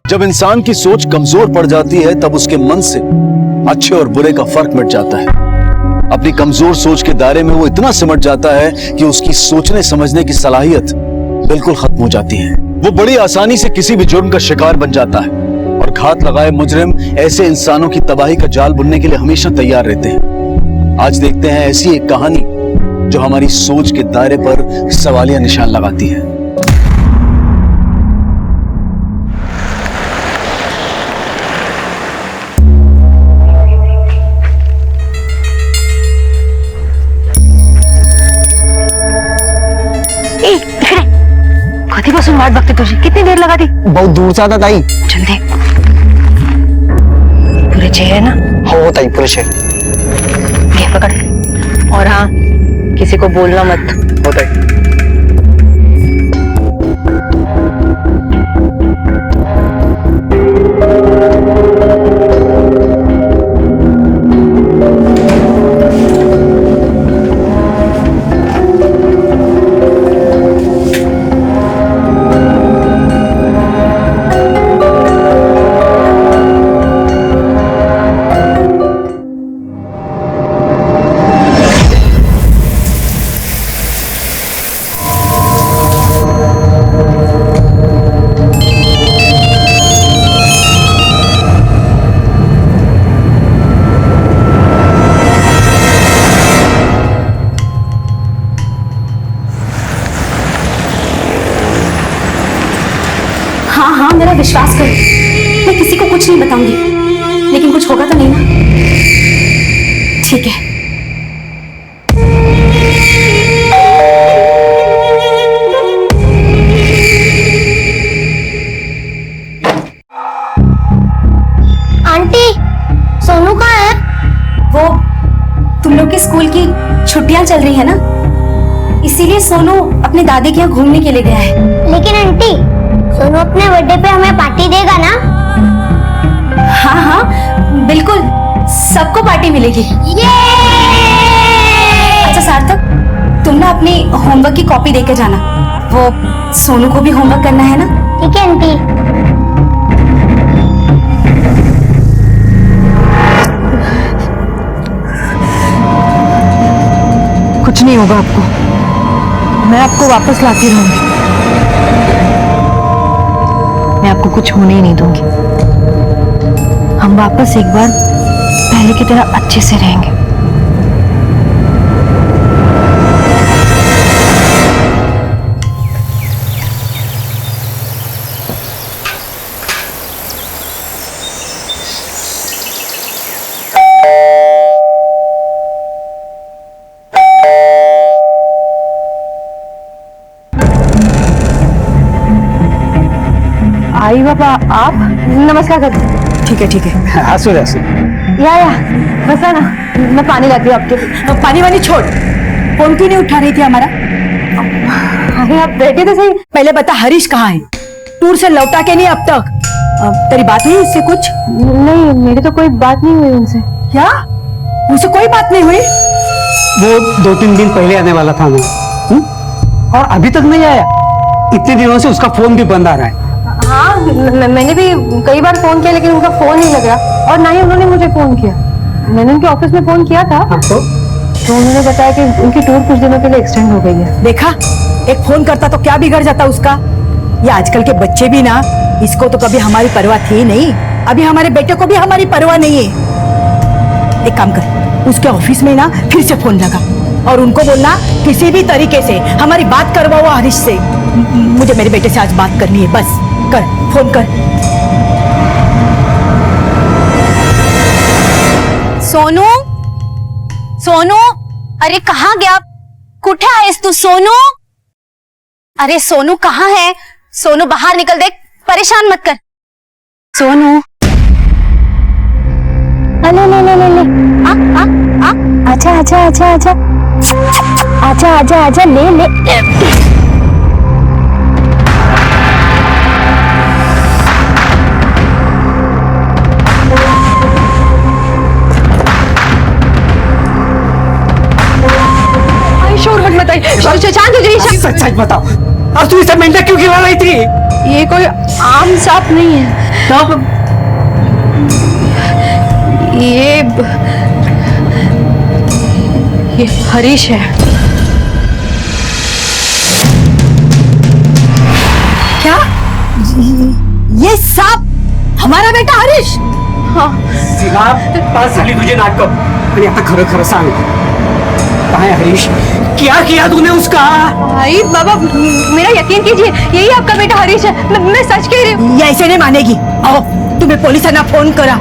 जब इंसान की सोच कमजोर पड़ जाती है तब उसके मन से अच्छे और बुरे का फर्क मिट जाता है। अपनी कमजोर सोच के दायरे में वो इतना सिमट जाता है कि उसकी सोचने समझने की सलाहियत बिल्कुल खत्म हो जाती है। वो बड़ी आसानी से किसी भी जुर्म का शिकार बन जाता है और घात लगाए मुजरिम ऐसे इंसानों की तबाही का जाल बुनने के लिए हमेशा तैयार रहते हैं। आज देखते हैं ऐसी एक कहानी जो हमारी सोच के दायरे पर सवालिया निशान लगाती है। वाट बघते तुझी कितनी देर लगा दी? बहुत दूर से आता ताई। चल देख पूरे छह है ना? हो ताई पूरे छह। ये पकड़ और हाँ किसी को बोलना मत। हो ताई। हाँ हाँ मेरा विश्वास करो, मैं किसी को कुछ नहीं बताऊंगी, लेकिन कुछ होगा तो नहीं ना? ठीक है। आंटी सोनू कहाँ है? वो तुम लोग के स्कूल की छुट्टियां चल रही है ना, इसीलिए सोनू अपने दादी के यहाँ घूमने के लिए गया है। लेकिन आंटी सोनू अपने बर्थडे पे हमें पार्टी देगा ना? हाँ हाँ बिल्कुल, सबको पार्टी मिलेगी। ये! अच्छा सार्थक, तुम ना अपनी होमवर्क की कॉपी देके जाना, वो सोनू को भी होमवर्क करना है ना? ठीक है आंटी। कुछ नहीं होगा आपको, मैं आपको वापस लाती रहूंगी। मैं आपको कुछ होने ही नहीं दूंगी। हम वापस एक बार पहले की तरह अच्छे से रहेंगे। आई बाबा आप नमस्कार कर। ठीक है ठीक है। हंसो हंसो। या बसा ना, मैं पानी लाती हूँ आपके। पानी वानी छोड़, फोन क्यों नहीं उठा रही थी हमारा? अरे आप बैठे तो सही। पहले बता हरीश कहाँ है? टूर से लौटा के नहीं अब तक? तेरी बात हुई इससे कुछ? नहीं मेरी तो कोई बात नहीं हुई उनसे। क्या मुझसे कोई बात नहीं हुई? वो 2-3 दिन पहले आने वाला था ना, और अभी तक नहीं आया। इतने दिनों से उसका फोन भी बंद आ रहा है। हाँ मैंने भी कई बार फोन किया लेकिन उनका फोन नहीं लग रहा, और ना ही उन्होंने मुझे फोन किया। मैंने उनके ऑफिस में फोन किया था तो उन्होंने बताया कि उनकी टूर कुछ दिनों के लिए एक्सटेंड हो गई है। देखा, एक फोन करता तो क्या बिगड़ जाता उसका? ये आजकल के बच्चे भी ना, इसको तो कभी हमारी परवाह थी नहीं, अभी हमारे बेटे को भी हमारी परवाह नहीं है। एक काम कर, उसके ऑफिस में ना फिर से फोन लगा और उनको बोलना किसी भी तरीके से हमारी बात करवाओ हरीश से। मुझे मेरे बेटे से आज बात करनी है, बस कर, फोन कर। सोनू, सोनू, अरे कहाँ गया? कुठे आहेस तू सोनू? अरे सोनू कहाँ है? सोनू बाहर निकल, देख, परेशान मत कर। सोनू, ले ले ले ले ले। आजा आजा आजा आजा आजा आजा आजा ले ले। शशांक तुझे सच सच बताओ, अब तू इसे मेंढक क्यों खिला रही थी? ये कोई आम सांप नहीं है, तब ये हरीश है। क्या ये सांप हमारा बेटा हरीश? हाँ सीमा पास झाली तुझे नाटक, आणि आता खरं खरं सांग, काय हरीश क्या किया तूने उसका? भाई बाबा मेरा यकीन कीजिए, यही आपका बेटा हरीश है। मैं सच कह रही हूँ। ये ऐसे नहीं मानेगी। आओ तुम्हें पुलिस ने फोन करा।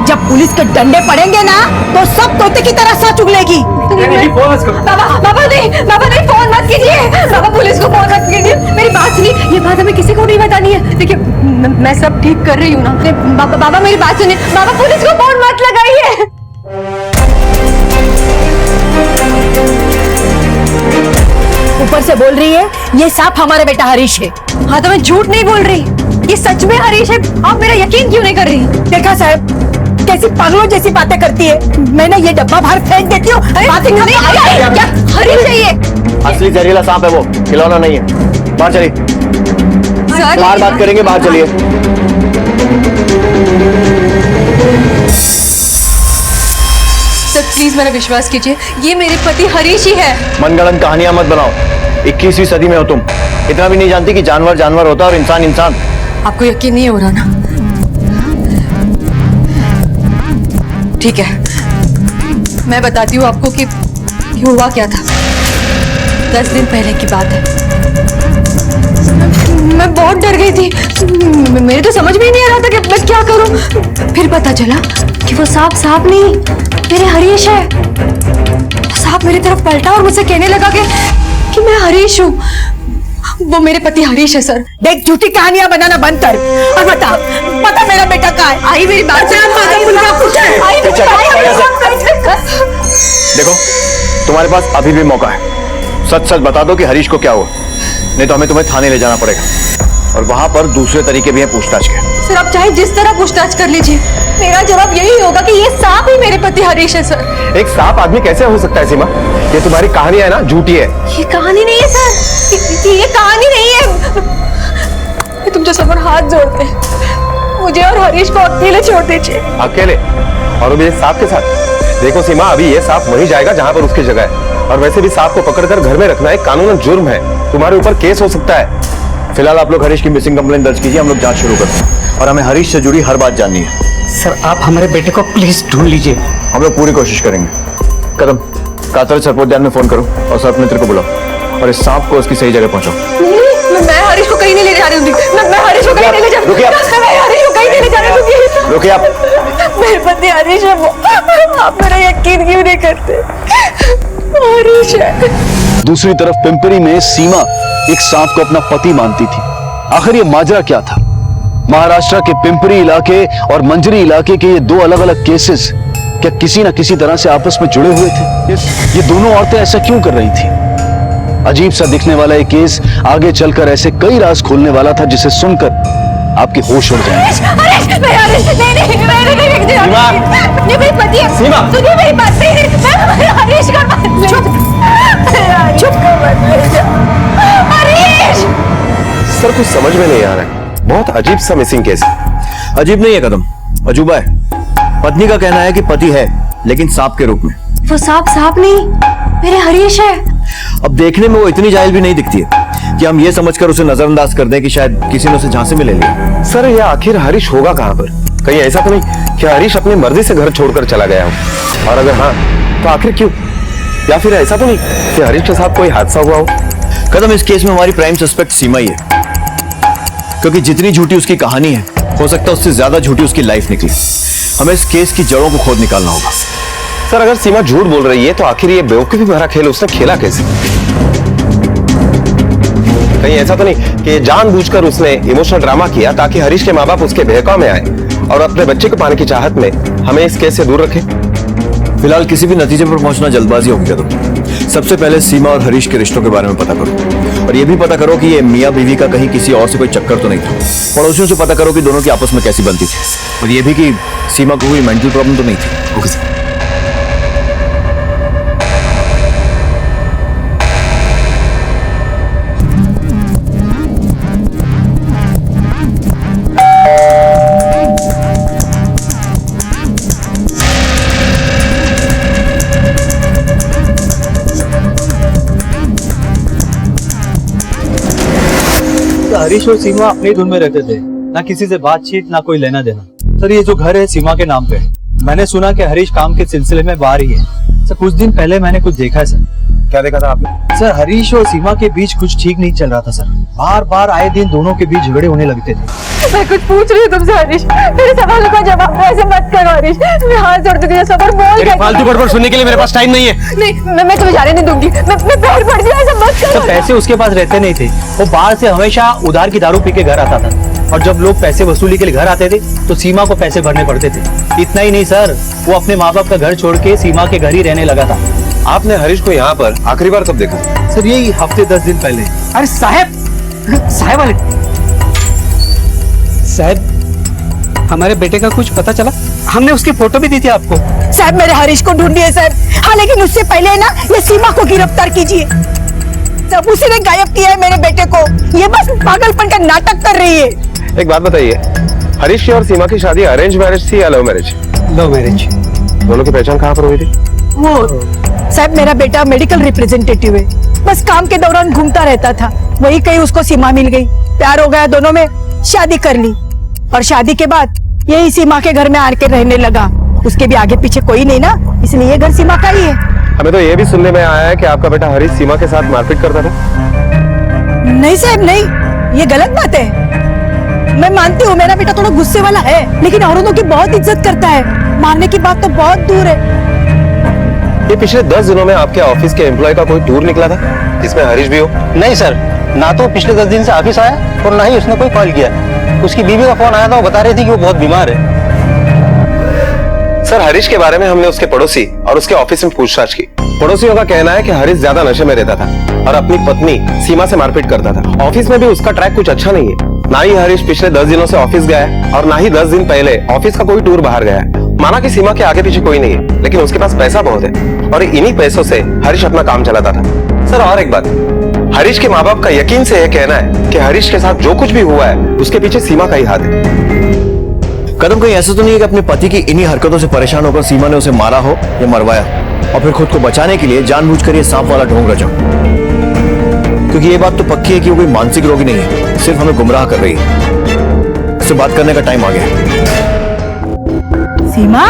जब पुलिस के डंडे पड़ेंगे ना तो सब तोते की तरह सच उगलेगी। बाबा नहीं फोन मत कीजिए। बाबा पुलिस को फोन मत कीजिए। मेरी बात सुनिए, ये बात हमें किसी को नहीं बतानी है। देखिए मैं सब ठीक कर रही हूँ ना। बाबा मेरी बात सुनिए। बाबा पुलिस को फोन मत लगाइए। ऊपर से बोल रही है ये सांप हमारा बेटा हरीश है। हाँ तो मैं झूठ नहीं बोल रही, ये सच में हरीश है। आप मेरा यकीन क्यों नहीं कर रही? देखा साहब कैसी पागलों जैसी बातें करती है। मैंने ये डब्बा बाहर फेंक देती हूँ। बातें करती है। क्या हरीश है ये? असली जहरीला सांप है वो, खिलौना नहीं है। बाहर चलिए, बाहर बात करेंगे, बाहर चलिए। सर प्लीज मेरा विश्वास कीजिए, ये मेरे पति हरीश ही है। मनगढ़ंत कहानियां मत बनाओ, 21वीं सदी में हो तुम। इतना भी नहीं जानती कि जानवर जानवर होता है और इंसान इंसान। आपको यकीन नहीं हो रहा ना? ठीक है, मैं बताती हूँ आपको कि हुआ क्या था। 10 दिन पहले की बात है। मैं बहुत डर गई थी। मेरे तो समझ में ही नहीं आ रहा था कि मैं क्या करूं। फिर पता चला कि वो सांप नहीं, मेरे हरीश है। सांप मेरी तरफ पलटा और मुझसे कहने लगा कि मैं हरीश हूँ। वो मेरे पति हरीश है सर। देख झूठी कहानियां बनाना बंद कर और बता मेरा बेटा कहाँ है? आई मेरी बात देखो तुम्हारे पास अभी भी मौका है, सच सच बता दो कि हरीश को क्या हुआ, नहीं तो हमें तुम्हें थाने ले जाना पड़ेगा और वहां पर दूसरे तरीके भी हैं पूछताछ के। सर आप चाहे जिस तरह पूछताछ कर लीजिए, मेरा जवाब यही होगा कि ये सांप ही मेरे पति हरीश है सर। एक सांप आदमी कैसे हो सकता है सीमा? ये तुम्हारी कहानी है ना, झूठी है। ये कहानी नहीं है सर, ये कहानी नहीं है। तुम समर हाथ जोड़ते हैं, मुझे और हरीश को अकेले छोड़ दीजिए। अकेले? और अभी सांप के साथ? देखो सीमा, अभी ये सांप वहीं जाएगा जहां पर उसकी जगह है, और वैसे भी सांप को पकड़कर घर में रखना एक कानूनन जुर्म है। तुम्हारे ऊपर केस हो सकता है। फिलहाल आप लोग हरीश की मिसिंग कंप्लेंट दर्ज कीजिए, हम लोग जांच शुरू करते हैं और हमें हरीश से जुड़ी हर बात जाननी है। सर आप हमारे बेटे को प्लीज ढूंढ लीजिए। हम लोग पूरी कोशिश करेंगे। कदम कातर सर्पोद्यान में फोन करो और सर्पमित्र को बुलाओ और इस सांप को उसकी सही जगह पहुंचाओ। मैं हरीश को कहीं नहीं ले जा रही हूँ। मैं हरीश को कहीं नहीं ले जा रही हूँ। रुकिए आप। मैं हरीश को कहीं नहीं ले जा रही हूँ। रुकिए आप। मेरे पति हरीश है वो। आप मेरा यकीन क्यों नहीं करते? हरीश है। दूसरी तरफ पिंपरी में सीमा एक सांप को अपना पति मानती थी। आखिर ये माजरा क्या था? महाराष्ट्र के पिंपरी इलाके और मंजरी इलाके के ये दो अलग अलग केसेस क्या किसी न किसी तरह से आपस में जुड़े हुए थे? ये दोनों औरतें ऐसा क्यों कर रही थी? अजीब सा दिखने वाला ये केस आगे चलकर ऐसे कई राज खोलने वाला था जिसे सुनकर आपके होश उड़ जाएंगे। ये मेरे पति है। सुनिए मेरी बात। मैं हरीश का चुप हरीश। सर कुछ समझ में नहीं आ रहा है, बहुत अजीब सा मिसिंग केस है। अजीब नहीं है कदम, अजूबा है। पत्नी का कहना है कि पति है लेकिन सांप के रूप में। वो सांप नहीं, मेरे हरीश है। अब देखने में वो इतनी जाहिल भी नहीं दिखती है कि हम ये समझकर उसे नजरअंदाज कर दें कि शायद किसी ने उसे झांसे में ले लिया। सर ये आखिर हरीश होगा कहाँ पर? कहीं ऐसा तो नहीं कि हरीश अपनी मर्जी से घर छोड़कर चला गया हो? और अगर हाँ तो आखिर क्यों? या फिर ऐसा तो नहीं कि हरीश के साथ कोई हादसा हुआ हो? कदम इस केस में हमारी प्राइम सस्पेक्ट सीमा ही है, क्योंकि जितनी झूठी उसकी कहानी है हो सकता है उससे ज्यादा झूठी उसकी लाइफ निकली। हमें इस केस की जड़ों को खोद निकालना होगा। सर अगर सीमा झूठ बोल रही है तो आखिर ये बेवकूफी भरा खेल उसने खेला कैसे? कहीं ऐसा तो नहीं कि जानबूझकर उसने इमोशनल ड्रामा किया ताकि हरीश के माँ बाप उसके बहकाव में आए और अपने बच्चे को पाने की चाहत में हमें इस केस से दूर रखे? फिलहाल किसी भी नतीजे पर पहुंचना जल्दबाजी होगी कदम। सबसे पहले सीमा और हरीश के रिश्तों के बारे में पता करो और यह भी पता करो कि ये मियाँ बीवी का कहीं किसी और से कोई चक्कर तो नहीं था। पड़ोसियों से पता करो कि दोनों की आपस में कैसी बनती थी और यह भी कि सीमा को कोई मेंटल प्रॉब्लम तो नहीं थी। Okay sir. हरीश और सीमा अपनी धुन में रहते थे, ना किसी से बातचीत ना कोई लेना देना। सर ये जो घर है सीमा के नाम पे है। मैंने सुना कि हरीश काम के सिलसिले में बाहर ही है। सर कुछ दिन पहले मैंने कुछ देखा है सर। क्या देखा था आपने? सर हरीश और सीमा के बीच कुछ ठीक नहीं चल रहा था सर। बार बार आए दिन दोनों के बीच झगड़े होने लगते थे। मैं कुछ पूछ रही हूँ तुमसे हरीश, मेरे सवालों का जवाब दो, ऐसे मत करो हरीश। मैं हाथ जोड़ती हूँ, सबर बोल क्या फालतू बड़बड़ सुनने के लिए मेरे पास टाइम नहीं है। नहीं, मैं तुम्हें जाने नहीं दूंगी। मैं पैर पड़ गया, ऐसे मत करो। तो पैसे उसके पास रहते नहीं थे, वो बाहर से हमेशा उधार की दारू पी के घर आता था। और जब लोग पैसे वसूली के लिए घर आते थे तो सीमा को पैसे भरने पड़ते थे। इतना ही नहीं सर, वो अपने माँ बाप का घर छोड़ के सीमा के घर ही रहने लगा था। आपने हरीश को यहाँ पर आखिरी बार कब देखा? सर यही हफ्ते 10 दिन पहले। अरे साहब वाले साहब, हमारे बेटे का कुछ पता चला? हमने उसकी फोटो भी दी थी आपको। साहब मेरे हरीश को ढूंढिए साहब। हाँ लेकिन उससे पहले ना ये सीमा को गिरफ्तार कीजिए। सब उसी ने गायब किया है मेरे बेटे को। ये बस पागलपन का नाटक कर रही है। एक बात बताइए, हरीश की और सीमा की शादी अरेंज मैरिज थी या लव मैरिज? Love marriage. दोनों की पहचान कहाँ पर हुई थी? वो साहब मेरा बेटा मेडिकल रिप्रेजेंटेटिव है, बस काम के दौरान घूमता रहता था, वही कहीं उसको सीमा मिल गई, प्यार हो गया, दोनों में शादी कर ली। और शादी के बाद यही सीमा के घर में आके रहने लगा। उसके भी आगे पीछे कोई नहीं ना, इसलिए ये घर सीमा का ही है। हमें तो ये भी सुनने में आया है कि आपका बेटा हरीश सीमा के साथ मारपीट करता था। नहीं साहब नहीं, ये गलत बात है। मैं मानती हूँ मेरा बेटा थोड़ा गुस्से वाला है, लेकिन औरतों की बहुत इज्जत करता है। मारने की बात तो बहुत दूर है। ये पिछले 10 दिनों में आपके ऑफिस के एम्प्लॉय का कोई टूर निकला था जिसमें हरीश भी हो? नहीं सर, ना तो पिछले 10 दिन से ऑफिस आया और ना ही उसने कोई कॉल किया। उसकी बीवी का फोन आया था, वो बता रही थी कि वो बहुत बीमार है। सर हरीश के बारे में हमने उसके पड़ोसी और उसके ऑफिस में पूछताछ की। पड़ोसियों का कहना है कि हरीश ज्यादा नशे में रहता था और अपनी पत्नी सीमा से मारपीट करता था। ऑफिस में भी उसका ट्रैक कुछ अच्छा नहीं है। ना ही हरीश पिछले 10 दिनों से ऑफिस गया है और ना ही 10 दिन पहले ऑफिस का कोई टूर बाहर गया है। माना कि सीमा के आगे पीछे कोई नहीं है, लेकिन उसके पास पैसा बहुत है और इन्हीं पैसों से हरीश अपना काम चलाता था। सर और एक बात, हरीश के माँ बाप का यकीन से यह कहना है कि हरीश के साथ जो कुछ भी हुआ है उसके पीछे सीमा का ही हाथ है। कदम कहीं ऐसा तो नहीं है कि अपने पति की इन्हीं हरकतों से परेशान होकर सीमा ने उसे मारा हो या मरवाया और फिर खुद को बचाने के लिए जानबूझकर ये सांप वाला ढोंग रचा? क्योंकि ये बात तो पक्की है कि वो कोई मानसिक रोगी नहीं है, सिर्फ हमें गुमराह कर रही है। इससे बात करने का टाइम आ गया। सीमा?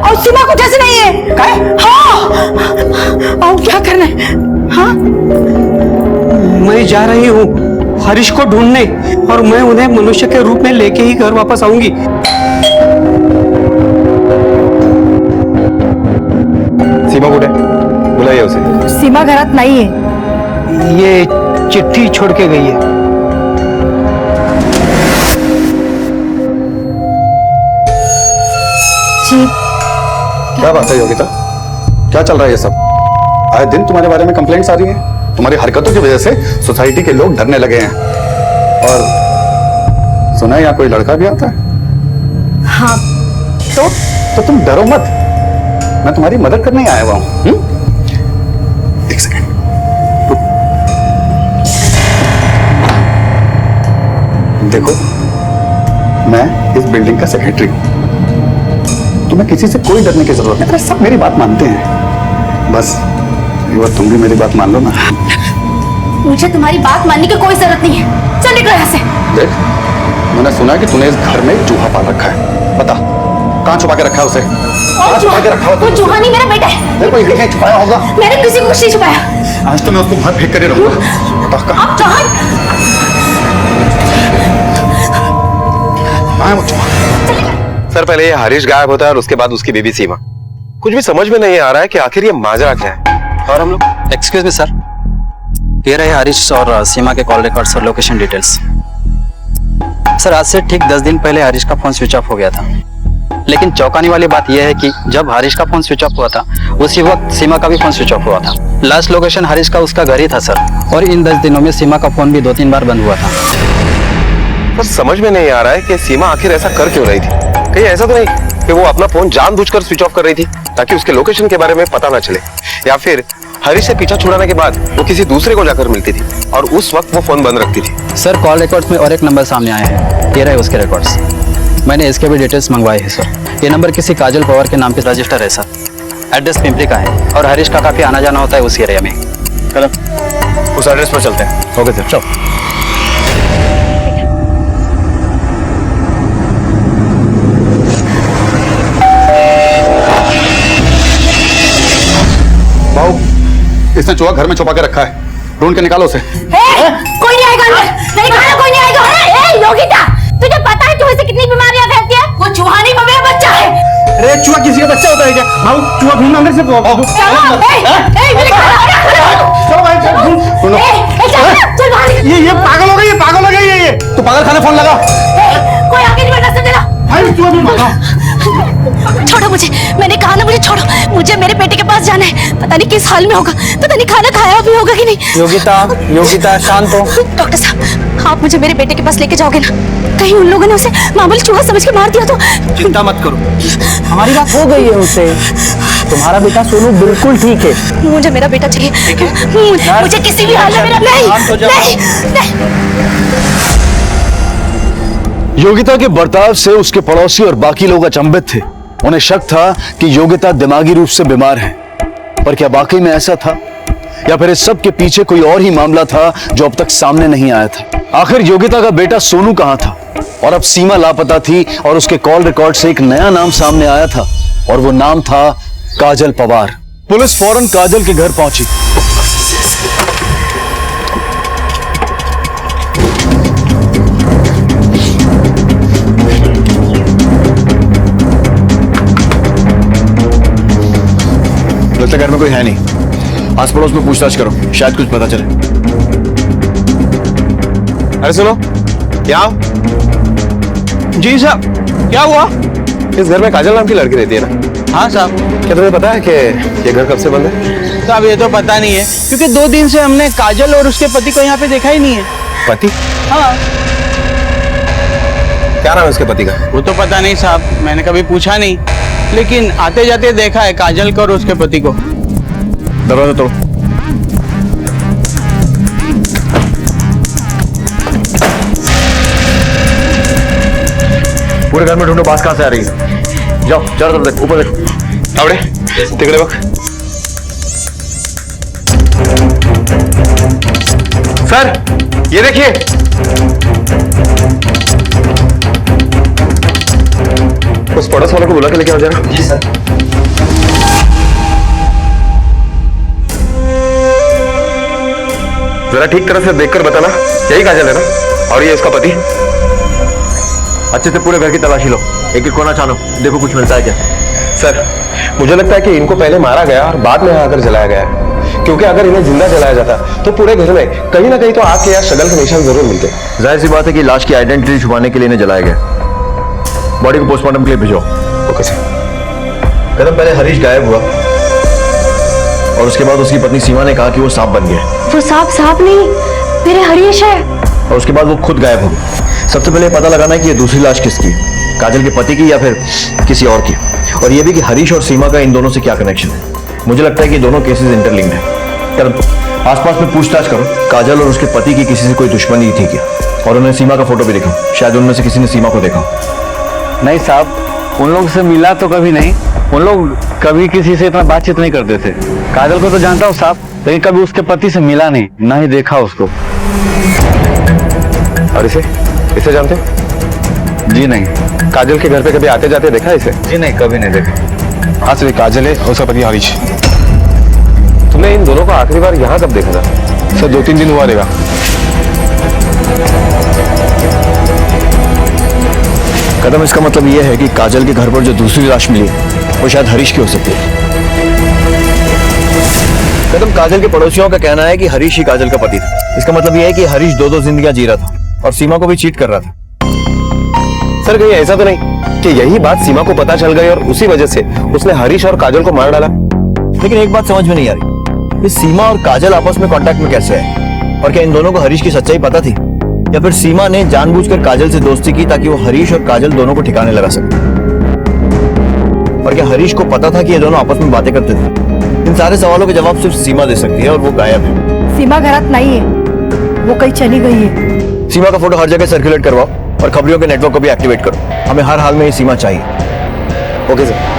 और सीमा को कैसे नहीं है? हाँ, और क्या करना है? हाँ? मैं जा रही हूँ हरीश को ढूंढने, और मैं उन्हें मनुष्य के रूप में लेके ही घर वापस आऊंगी। सीमा कुठे? बुलाइए उसे। सीमा घरात नहीं है। ये चिट्ठी छोड़ के गई है। जी क्या बात है योगिता, क्या चल रहा है ये सब? आए दिन तुम्हारे बारे में कंप्लेंट्स आ रही हैं। तुम्हारी हरकतों की वजह से सोसाइटी के लोग डरने लगे हैं। और सुना है यहाँ कोई लड़का भी आता है? हाँ। तो तुम डरो मत, मैं तुम्हारी मदद करने ही आया हुआ हूँ। एक सेकंड। देखो, मैं इस बिल्डिंग का सेक्रेटरी हूँ। तुम्हें किसी से कोई डरने की जरूरत नहीं, सब मेरी बात मानते हैं। बस एक बार तुम भी मेरी बात मान लो ना। मुझे तुम्हारी बात मानने की कोई जरूरत नहीं है, चल निकलो यहाँ से। देख, मैंने सुना कि तूने इस घर में एक चूहा पाल रखा है। बता, कहाँ छुपा के रखा है उसे? कहाँ छुपा के रखा वो चूहा नहीं, मेरा बेटा है। देखो, ये कहीं छुपाया होगा। मैंने किसी को कुछ नहीं छुपाया। आज तो मैं उसको बाहर फेंक कर ही रहूंगा। बता कहाँ? आप कहाँ? कहाँ है वो चूहा? सर पहले ये हरीश गायब होता है और उसके बाद उसकी बीबी सीमा। कुछ भी समझ में नहीं आ रहा है कि आखिर ये माजरा क्या है। और हम लोग एक्सक्यूज मी सर, ये रहे हरीश और सीमा के कॉल रिकॉर्ड्स और लोकेशन डिटेल्स। सर आज से ठीक 10 दिन पहले हरीश का फोन स्विच ऑफ हो गया था, लेकिन चौंकाने वाली बात यह है कि जब हरीश का फोन स्विच ऑफ हुआ था उसी वक्त सीमा का भी फोन स्विच ऑफ हुआ था। लास्ट लोकेशन हरीश का उसका घर ही था सर, और इन 10 दिनों में सीमा का फोन भी 2-3 बार बंद हुआ था। बस समझ में नहीं आ रहा है कि सीमा आखिर ऐसा कर क्यों रही थी। कहीं ऐसा तो नहीं कि वो अपना फोन जानबूझकर स्विच ऑफ कर रही थी ताकि उसके लोकेशन के बारे में पता ना चले, या फिर हरीश से पीछा छुड़ाने के बाद वो किसी दूसरे को जाकर मिलती थी और उस वक्त वो फोन बंद रखती थी। सर कॉल रिकॉर्ड्स में और एक नंबर सामने आए हैं, ये रहे उसके रिकॉर्ड्स। मैंने इसके भी डिटेल्स मंगवाए हैं सर। ये नंबर किसी काजल पवार के नाम पे रजिस्टर है सर। एड्रेस पिंपरी का है और हरीश का काफी आना जाना होता है उस एरिया में। उस एड्रेस पर चलते हैं। ओके सर, चलो। चूहा घर में छुपा के रखा है, ढूंढ के निकालो उसे। कोई नहीं आएगा अंदर, नहीं खाना कोई नहीं आएगा। ए योगिता, तुझे पता है चूहे से कितनी बीमारियां फैलती है? वो चूहा नहीं, वो मेरा बच्चा है। अरे चूहा किसी का बच्चा होता है क्या? भाऊ चूहा ढूंढना अंदर से चलो भाई चल बाहर। ये पागल हो गई, ये पागल हो गई ये। तू पागल खाने फोन लगा। कोई आगे नहीं बढ़ना समझे ना। भाई चूहा भी मारा। छोड़ो मुझे, मैंने कहा ना मुझे छोड़ो, मुझे मेरे बेटे के पास जाना है। पता नहीं किस हाल में होगा, पता नहीं खाना खाया भी होगा कि नहीं। योगिता शांत हो। डॉक्टर साहब, आप मुझे मेरे बेटे के पास लेके जाओगे ना? कहीं उन लोगों ने उसे मामूली चूहा समझ के मार दिया तो? चिंता मत करो, हमारी बात हो गई है उससे। तुम्हारा बेटा सोनू बिल्कुल ठीक है। मुझे मेरा बेटा चाहिए, मुझे किसी भी हाल में मेरा नहीं। योगिता के बर्ताव से उसके पड़ोसी और बाकी लोग अचंभित थे। उन्हें शक था कि योगिता दिमागी रूप से बीमार है, पर क्या वाकई में ऐसा था, या फिर इस सब के पीछे कोई और ही मामला था जो अब तक सामने नहीं आया था? आखिर योगिता का बेटा सोनू कहां था? और अब सीमा लापता थी और उसके कॉल रिकॉर्ड से एक नया नाम सामने आया था, और वो नाम था काजल पवार। पुलिस फौरन काजल के घर पहुंची। लगता घर में कोई है नहीं, आस पड़ोस में पूछताछ करो, शायद कुछ पता चले। अरे सुनो, क्या? जी साहब, क्या हुआ? इस घर में काजल नाम की लड़की रहती है ना? हाँ साहब। क्या तुम्हें पता है कि ये घर कब से बंद है? साहब ये तो पता नहीं है, क्योंकि 2 दिन से हमने काजल और उसके पति को यहाँ पे देखा ही नहीं है। पति? हाँ। क्या नाम है उसके पति का? वो तो पता नहीं साहब, मैंने कभी पूछा नहीं, लेकिन आते जाते देखा है काजल को और उसके पति को। दरवाजा तोड़ो। पूरे घर में ढूंढो, बात कहां से आ रही है। जाओ चारों तरफ देखो, ऊपर देखो, आवड़े तिगड़े बक। सर ये देखिए, उस पड़ोस वालों को बुला के लेके आओ जरा। जी सर। जरा ठीक तरह से देखकर बताना, यही काजल है ना? और ये इसका पति? अच्छे से पूरे घर की तलाशी लो, एक एक कोना छानो, देखो कुछ मिलता है क्या। सर मुझे लगता है कि इनको पहले मारा गया और बाद में आकर जलाया गया है, क्योंकि अगर इन्हें जिंदा जलाया जाता तो पूरे घर में कहीं ना कहीं तो आग के या शगल के निशान जरूर मिलते। जाहिर सी बात है कि लाश की आइडेंटिटी छुपाने के लिए इन्हें जलाया गया। बॉडी को पोस्टमार्टम के लिए भेजो। Okay sir. कदम पहले हरीश गायब हुआ और उसके बाद उसकी पत्नी सीमा ने कहा कि वो सांप बन गया। वो सांप नहीं, मेरे हरीश है। और उसके बाद वो खुद गायब हो गई। सबसे पहले पता लगाना है कि ये दूसरी लाश किसकी है, काजल के पति की या फिर किसी और की, और ये भी कि हरीश और सीमा का इन दोनों से क्या कनेक्शन है। मुझे लगता है कि दोनों केसेस इंटरलिंक्ड हैं। आसपास में पूछताछ करो, काजल और उसके पति की किसी से कोई दुश्मनी थी क्या, और उन्हें सीमा का फोटो भी दिखाओ, शायद उनमें से किसी ने सीमा को देखा। नहीं साहब, उन लोग से मिला तो कभी नहीं, उन लोग कभी किसी से इतना बातचीत नहीं करते थे। काजल को तो जानता हूँ साहब, लेकिन कभी उसके पति से मिला नहीं, ना ही देखा उसको। और इसे जानते हो? जी नहीं। काजल के घर पे कभी आते जाते देखा इसे? जी नहीं, कभी नहीं देखा। हाँ सर, काजल है और उसका पति हरीश। तुमने इन दोनों को आखिरी बार यहाँ कब देखा था? सर 2-3 दिन हुआ रहेगा। कदम, इसका मतलब यह है कि काजल के घर पर जो दूसरी लाश मिली वो शायद हरीश की हो सकती है। कदम, काजल के पड़ोसियों का कहना है कि हरीश ही काजल का पति था। इसका मतलब यह है कि हरीश 2 जिंदगियां जी रहा था और सीमा को भी चीट कर रहा था। सर कहीं ऐसा तो नहीं कि यही बात सीमा को पता चल गई और उसी वजह से उसने हरीश और काजल को मार डाला? लेकिन एक बात समझ में नहीं आ रही, कि सीमा और काजल आपस में कांटेक्ट में कैसे है, और क्या इन दोनों को हरीश की सच्चाई पता थी, या फिर सीमा ने जानबूझकर काजल से दोस्ती की ताकि वो हरीश और काजल दोनों को ठिकाने लगा सके? और क्या हरीश को पता था कि ये दोनों आपस में बातें करते थे? इन सारे सवालों के जवाब सिर्फ सीमा दे सकती है, और वो गायब है। सीमा घरात नहीं है, वो कहीं चली गई है। सीमा का फोटो हर जगह सर्कुलेट करवाओ और खबरियों के नेटवर्क को भी एक्टिवेट करो। हमें हर हाल में ये सीमा चाहिए। Okay sir.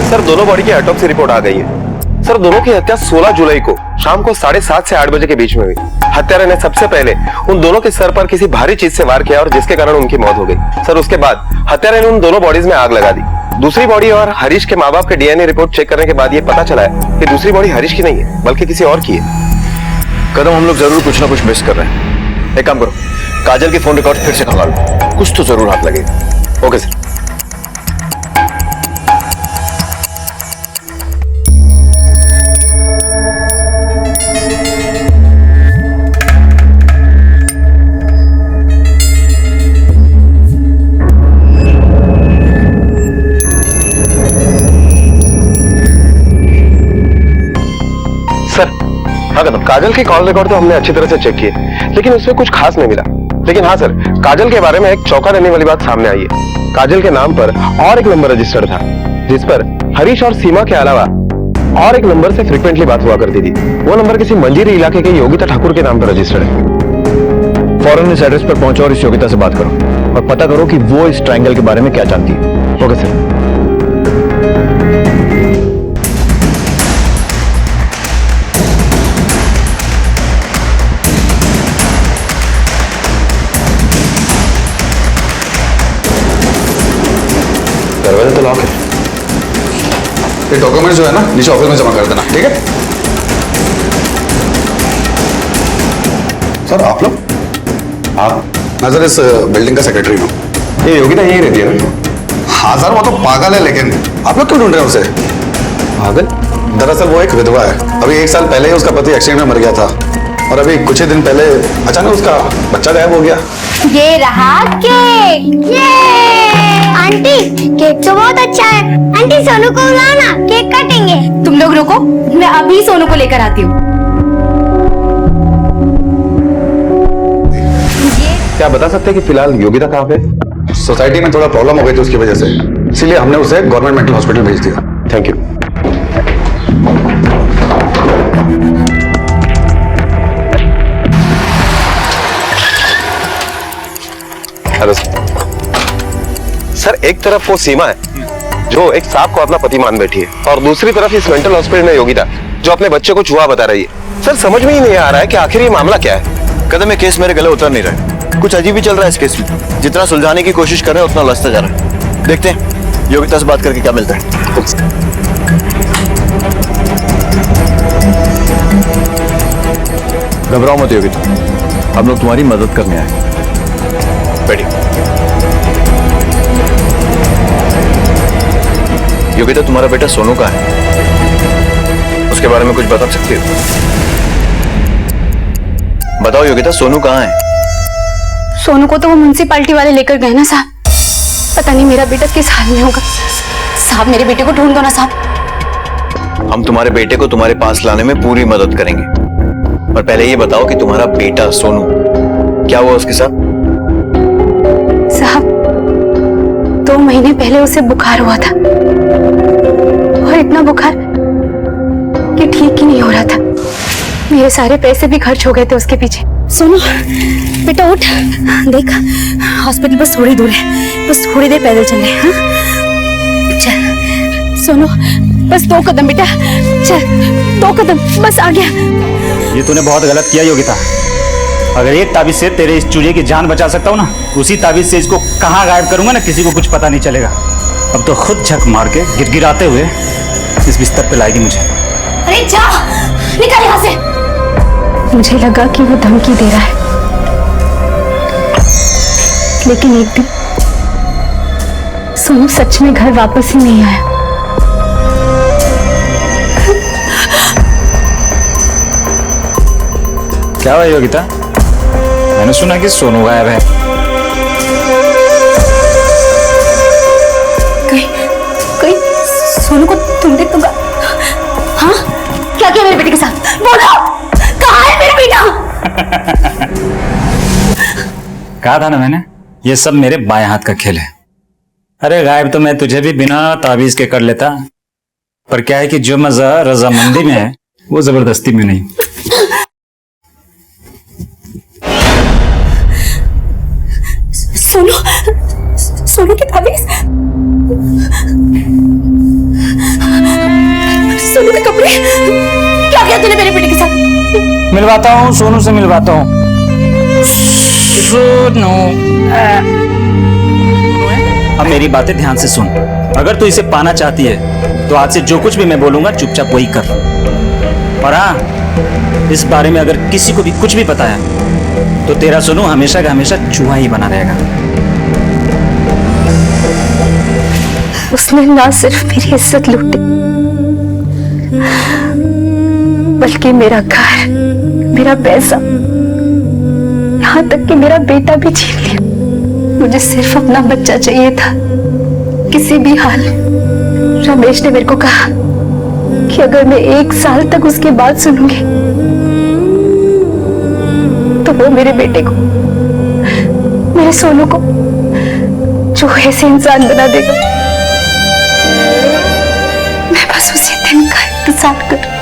सर दोनों बॉडी की ऑटोप्सी रिपोर्ट आ गई है। सर दोनों की हत्या 16 जुलाई को शाम को 7:30 से 8 बजे के बीच में हुई। हत्यारे ने सबसे पहले उन दोनों के सर पर किसी भारी चीज से वार किया और जिसके कारण उनकी मौत हो गई। सर उसके बाद हत्यारे ने उन दोनों बॉडीज में आग लगा दी। दूसरी बॉडी और हरीश के माँ बाप के डीएनए रिपोर्ट चेक करने के बाद ये पता चला है कि दूसरी बॉडी हरीश की नहीं है बल्कि किसी और की है। कदम, हम लोग जरूर कुछ ना कुछ मिस कर रहे हैं। एक काम करो, काजल की फोन रिकॉर्ड फिर से खंगालो, कुछ तो जरूर हाथ लगेगा। Okay sir. सर हाँ कदम, काजल की कॉल रिकॉर्ड तो हमने अच्छी तरह से चेक किए लेकिन उसमें कुछ खास नहीं मिला। लेकिन हाँ सर, काजल के बारे में एक चौंका देने वाली बात सामने आई है। काजल के नाम पर और एक नंबर रजिस्टर्ड था जिस पर हरीश और सीमा के अलावा और एक नंबर से फ्रिक्वेंटली बात हुआ करती थी। वो नंबर किसी मंजीरी इलाके के योगिता ठाकुर के नाम पर रजिस्टर्ड है। फौरन इस एड्रेस पर पहुंचो और इस योगिता से बात करो और पता करो कि वो इस ट्रायंगल के बारे में क्या जानती है। Okay sir. दरवाजा तो लॉक है। ये डॉक्यूमेंट जो है ना नीचे ऑफिस में जमा कर देना, ठीक है? सर आप लोग? मैं सर इस बिल्डिंग का सेक्रेटरी हूँ। ये योगिता यही रहती है ना? हाँ सर, वो तो पागल है, लेकिन आप लोग क्यों ढूंढ रहे हैं उसे? पागल? दरअसल वो एक विधवा है। अभी 1 साल पहले ही उसका पति एक्सीडेंट में मर गया था और अभी कुछ ही दिन पहले अचानक उसका बच्चा गायब हो गया। ये रहा केक। आंटी केक तो बहुत अच्छा है। आंटी सोनू को बुलाना, केक काटेंगे। तुम लोग रुको, मैं अभी सोनू को लेकर आती हूँ। क्या बता सकते हैं कि फिलहाल योगिता कहाँ पे? सोसाइटी में थोड़ा प्रॉब्लम हो गई थी उसकी वजह से, इसीलिए हमने उसे गवर्नमेंट मेंटल हॉस्पिटल भेज दिया। Thank you. हेलो सर, एक तरफ वो सीमा है जो एक सांप को अपना पति मान बैठी है और दूसरी तरफ इस मेंटल हॉस्पिटल में योगिता जो अपने बच्चे को चूहा बता रही है। सर समझ में ही नहीं आ रहा है कि आखिर ये मामला क्या है। कदम, ये केस मेरे गले उतर नहीं रहा, कुछ अजीब ही चल रहा है इस केस में। जितना सुलझाने की कोशिश कर रहे हैं उतना उलझता जा रहा है। देखते हैं योगिता से बात करके क्या मिलता है। घबराओ मत योगिता, हम लोग तुम्हारी मदद करने आए। बैठिए। योगिता, तुम्हारा बेटा सोनू का है, उसके बारे में कुछ बता सकती हो? बताओ योगिता, सोनू कहाँ है? सोनू को तो वो म्युनिसिपैलिटी वाले लेकर गए ना साहब। पता नहीं मेरा बेटा किस हाल में होगा। साहब मेरे बेटे को ढूंढ दो ना साहब। हम तुम्हारे बेटे को तुम्हारे पास लाने में पूरी मदद करेंगे, पर पहले ये बताओ कि तुम्हारा बेटा सोनू क्या हुआ उसके साथ? साहब 2 महीने पहले उसे बुखार हुआ था और इतना बुखार कि ठीक ही नहीं हो रहा था। मेरे सारे पैसे भी खर्च हो गए थे उसके पीछे। सोनू बेटा उठ, देख हॉस्पिटल बस थोड़ी दूर है, बस थोड़ी देर पैदल चल रहे। हाँ चल सोनू, बस 2 कदम बेटा, चल 2 कदम, बस आ गया। ये तूने बहुत गलत किया योगिता। अगर एक ताबीज से तेरे इस चूजे की जान बचा सकता हूँ ना, उसी ताबीज से इसको कहाँ गायब करूंगा ना, किसी को कुछ पता नहीं चलेगा। अब तो खुद झक मार के गिड़गिड़ाते हुए इस बिस्तर पे लाएगी मुझे। अरे जा, निकल यहाँ से। मुझे लगा कि वो धमकी दे रहा है, लेकिन एक दिन सोनू सच में घर वापस ही नहीं आया। क्या हुआ योगिता? मैंने सुना कि सोनू गायब है। कहीं सोनू को तुम देख तुम? हाँ क्या किया मेरे बेटे के साथ? बोलो, कहाँ है मेरा बेटा? कहा था ना मैंने, ये सब मेरे बाएं हाथ का खेल है। अरे गायब तो मैं तुझे भी बिना ताबीज के कर लेता, पर क्या है कि जो मजा रजामंदी में है वो जबरदस्ती में नहीं। सोनू, सोनू की ताबीज, सोनू की कपड़े? क्या किया तूने मेरे बेटे के साथ? मिलवाता हूँ, सोनू से मिलवाता हूँ। सोनू, अब मेरी बातें ध्यान से सुन। अगर तू इसे पाना चाहती है तो आज से जो कुछ भी मैं बोलूंगा चुपचाप वही कर। और हाँ, इस बारे में अगर किसी को भी कुछ भी पता है तो तेरा सोनू हमेशा का हमेशा चूहा ही बना रहेगा। उसने ना सिर्फ मेरी इज्जत लूटी बल्कि मेरा घर, मेरा पैसा, यहाँ तक कि मेरा बेटा भी छीन लिया। मुझे सिर्फ अपना बच्चा चाहिए था। किसी भी हाल रमेश ने मेरे को कहा कि अगर मैं 1 साल तक उसकी बात सुनूंगी तो वो मेरे बेटे को, मेरे सोनू को चूहे से इंसान बना देगा। मैं बस उसी दिन का इंतजार कर।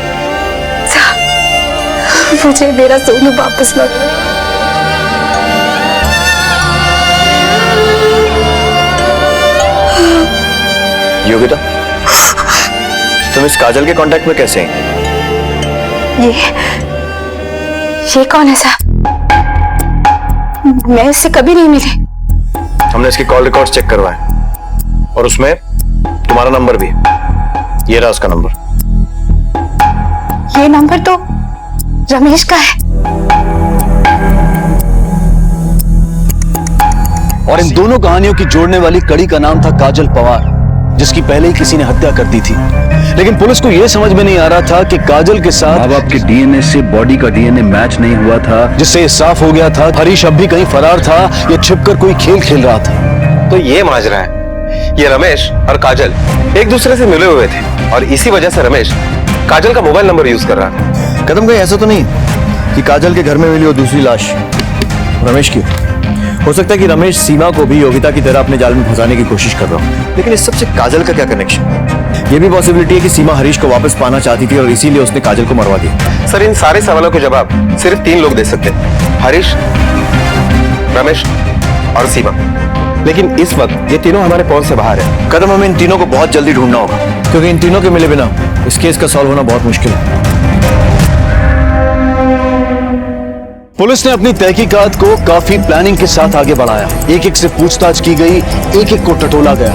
मुझे मेरा सोनू वापस लौटा। योगिता, तुम इस काजल के कांटेक्ट में कैसे हैं? ये कौन है साहब? मैं इससे कभी नहीं मिली। हमने इसके कॉल रिकॉर्ड्स चेक करवाए और उसमें तुम्हारा नंबर भी। ये रहा उसका नंबर। ये नंबर तो रमेश का है। और इन दोनों कहानियों की जोड़ने वाली कड़ी का नाम था काजल पवार, जिसकी पहले ही किसी ने हत्या कर दी थी। लेकिन पुलिस को यह समझ में नहीं आ रहा था कि काजल के साथ माँ बाप के डीएनए से बॉडी का डीएनए मैच नहीं हुआ था, जिससे ये साफ हो गया था हरीश अब भी कहीं फरार था या छिपकर कोई खेल खेल रहा था। तो ये माजरा है, ये रमेश और काजल एक दूसरे से मिले हुए थे और इसी वजह से रमेश काजल का मोबाइल नंबर यूज कर रहा था। कदम कहीं ऐसा तो नहीं कि काजल के घर में मिली वो दूसरी लाश रमेश की? हो सकता है कि रमेश सीमा को भी योगिता की तरह अपने जाल में फंसाने की कोशिश कर रहा हो, लेकिन इस सबसे काजल का क्या कनेक्शन? ये भी पॉसिबिलिटी है कि सीमा हरीश को वापस पाना चाहती थी और इसीलिए उसने काजल को मरवा दिया। सर, इन सारे सवालों के जवाब सिर्फ 3 लोग दे सकते हैं, हरीश, रमेश और सीमा। लेकिन इस वक्त ये तीनों हमारे पहुंच से बाहर है। कदम, हमें इन तीनों को बहुत जल्दी ढूंढना होगा, क्योंकि इन तीनों के मिले बिना इस केस का सॉल्व होना बहुत मुश्किल है। पुलिस ने अपनी तहकीकात को काफी प्लानिंग के साथ आगे बढ़ाया। एक एक से पूछताछ की गई, एक एक को टटोला गया।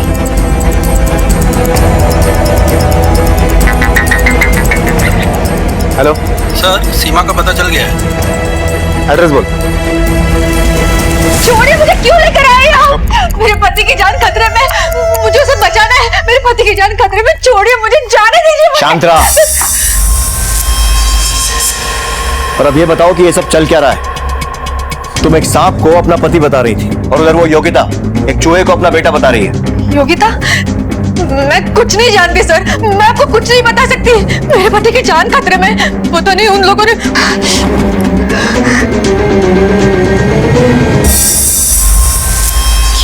हेलो सर, सीमा का पता चल गया है। एड्रेस बोल। छोड़िए, मुझे क्यों लेकर आए आप? मेरे पति की जान खतरे में, मुझे उसे बचाना है। मेरे पति की जान खतरे में, छोड़िए मुझे, जाने दीजिए। शांत रहा। और अब ये बताओ कि ये सब चल क्या रहा है? तुम एक सांप को अपना पति बता रही थी और उधर वो योगिता एक चूहे को अपना बेटा बता रही है। योगिता, मैं कुछ नहीं जानती सर, मैं आपको कुछ नहीं बता सकती। मेरे पति की जान खतरे में, पता नहीं उन लोगों ने।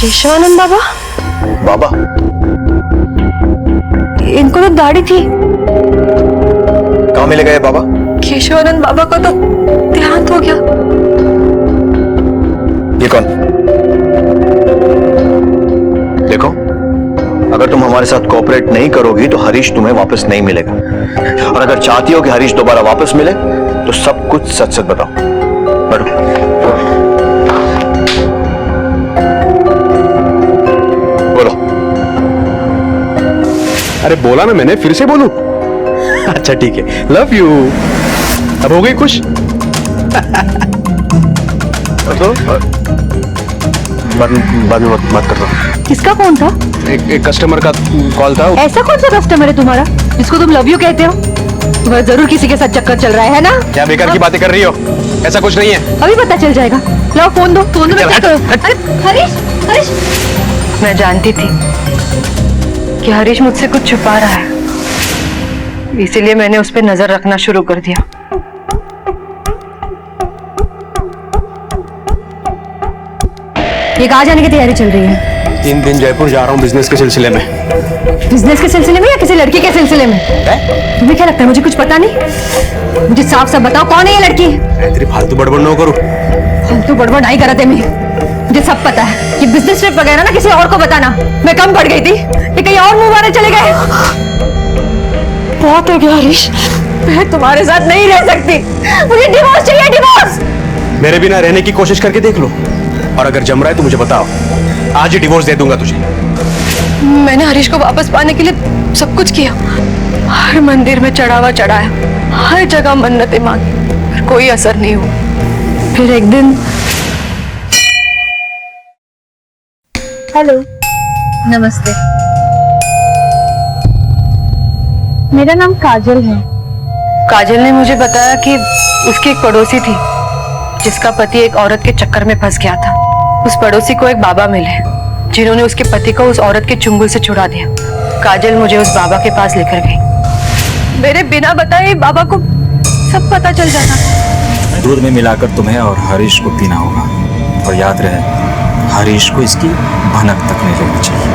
केशवानंद बाबा? बाबा? इनको तो दाढ़ी थी। कहाँ मिलेगा ये बाबा? केशवानंद बाबा को तो देहांत हो गया। ये कौन? देखो, अगर तुम हमारे साथ कोऑपरेट नहीं करोगी तो हरीश तुम्हें वापस नहीं मिलेगा, और अगर चाहती हो कि हरीश दोबारा वापस मिले तो सब कुछ सच सच बताओ। बढ़ो। बोलो। अरे बोला ना मैंने, फिर से बोलूं? अच्छा ठीक है, लव यू। अब हो गई खुश? बाद में बात करता हूँ। किसका फोन था? एक कस्टमर का कॉल था। ऐसा कौन सा कस्टमर है तुम्हारा जिसको तुम लव यू कहते हो? तुम्हारा जरूर किसी के साथ चक्कर चल रहा है ना? क्या बेकार की बातें कर रही हो? ऐसा कुछ नहीं है। अभी पता चल जाएगा। लो फोन दो, फोन दो। मैं क्या करूं? अरे हरीश, हरीश, मैं जानती थी कि हरीश मुझसे कुछ छुपा रहा है, इसीलिए मैंने उस पर नजर रखना शुरू कर दिया। ये कहाँ जाने की तैयारी चल रही है? 3 दिन जयपुर जा रहा हूँ बिजनेस के सिलसिले में। बिजनेस के सिलसिले में या किसी लड़की के सिलसिले में? तुम्हें क्या लगता है मुझे कुछ पता नहीं? मुझे साफ साफ बताओ, कौन है ये लड़की? तेरी फालतू बड़बड़ न करो। फालतू बड़बड़ नहीं करा थे मुझे सब पता है। ये बिजनेस ट्रिप वगैरह ना किसी और को बताना। मैं कम पड़ गई थी, ये कहीं और मुंह मारने चले गए। बहुत हो गया हरीश, मैं तुम्हारे साथ नहीं रह सकती, मुझे डिवोर्स चाहिए, डिवोर्स। मेरे बिना रहने की कोशिश करके देख लो, और अगर जम रहा है तो मुझे बताओ, आज ही डिवोर्स दे दूंगा तुझे। मैंने हरीश को वापस पाने के लिए सब कुछ किया, हर मंदिर में चढ़ावा चढ़ाया, हर जगह मन्नतें मांगी, पर कोई असर नहीं हुआ। फिर एक दिन हेलो, नमस्ते, मेरा नाम काजल है। काजल ने मुझे बताया कि उसकी एक पड़ोसी थी जिसका पति एक औरत के चक्कर में फंस गया था। उस पड़ोसी को एक बाबा मिले जिन्होंने उसके पति को उस औरत के चुंगल से छुड़ा दिया। काजल मुझे उस बाबा के पास लेकर गई। मेरे बिना बताए बाबा को सब पता चल जाता। दूध में मिलाकर तुम्हें और हरीश को पीना होगा, और याद रहे हरीश को इसकी भनक तक नहीं लगनी चाहिए।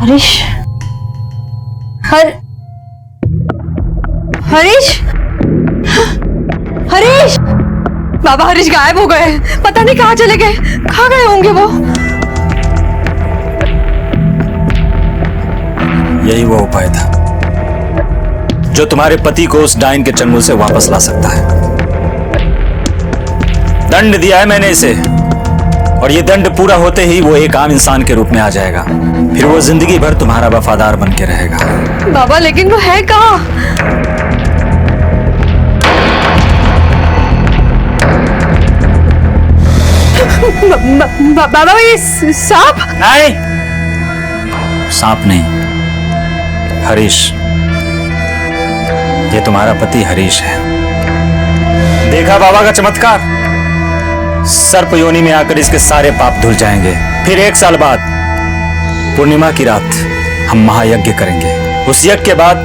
हरीश, हरीश, हरीश, बाबा हरीश गायब हो गए, पता नहीं कहाँ चले गए, कहाँ गए होंगे वो। यही वो उपाय था जो तुम्हारे पति को उस डाइन के चंगुल से वापस ला सकता है। दंड दिया है मैंने इसे, और ये दंड पूरा होते ही वो एक आम इंसान के रूप में आ जाएगा। फिर वो जिंदगी भर तुम्हारा वफादार बन के रहेगा। बाबा लेकिन वो है कहाँ? बाबा ये सांप? नहीं, सांप नहीं, हरीश। ये तुम्हारा पति हरीश है। देखा बाबा का चमत्कार? सर्प योनि में आकर इसके सारे पाप धुल जाएंगे। फिर 1 साल बाद पूर्णिमा की रात हम महायज्ञ करेंगे। उस यज्ञ के बाद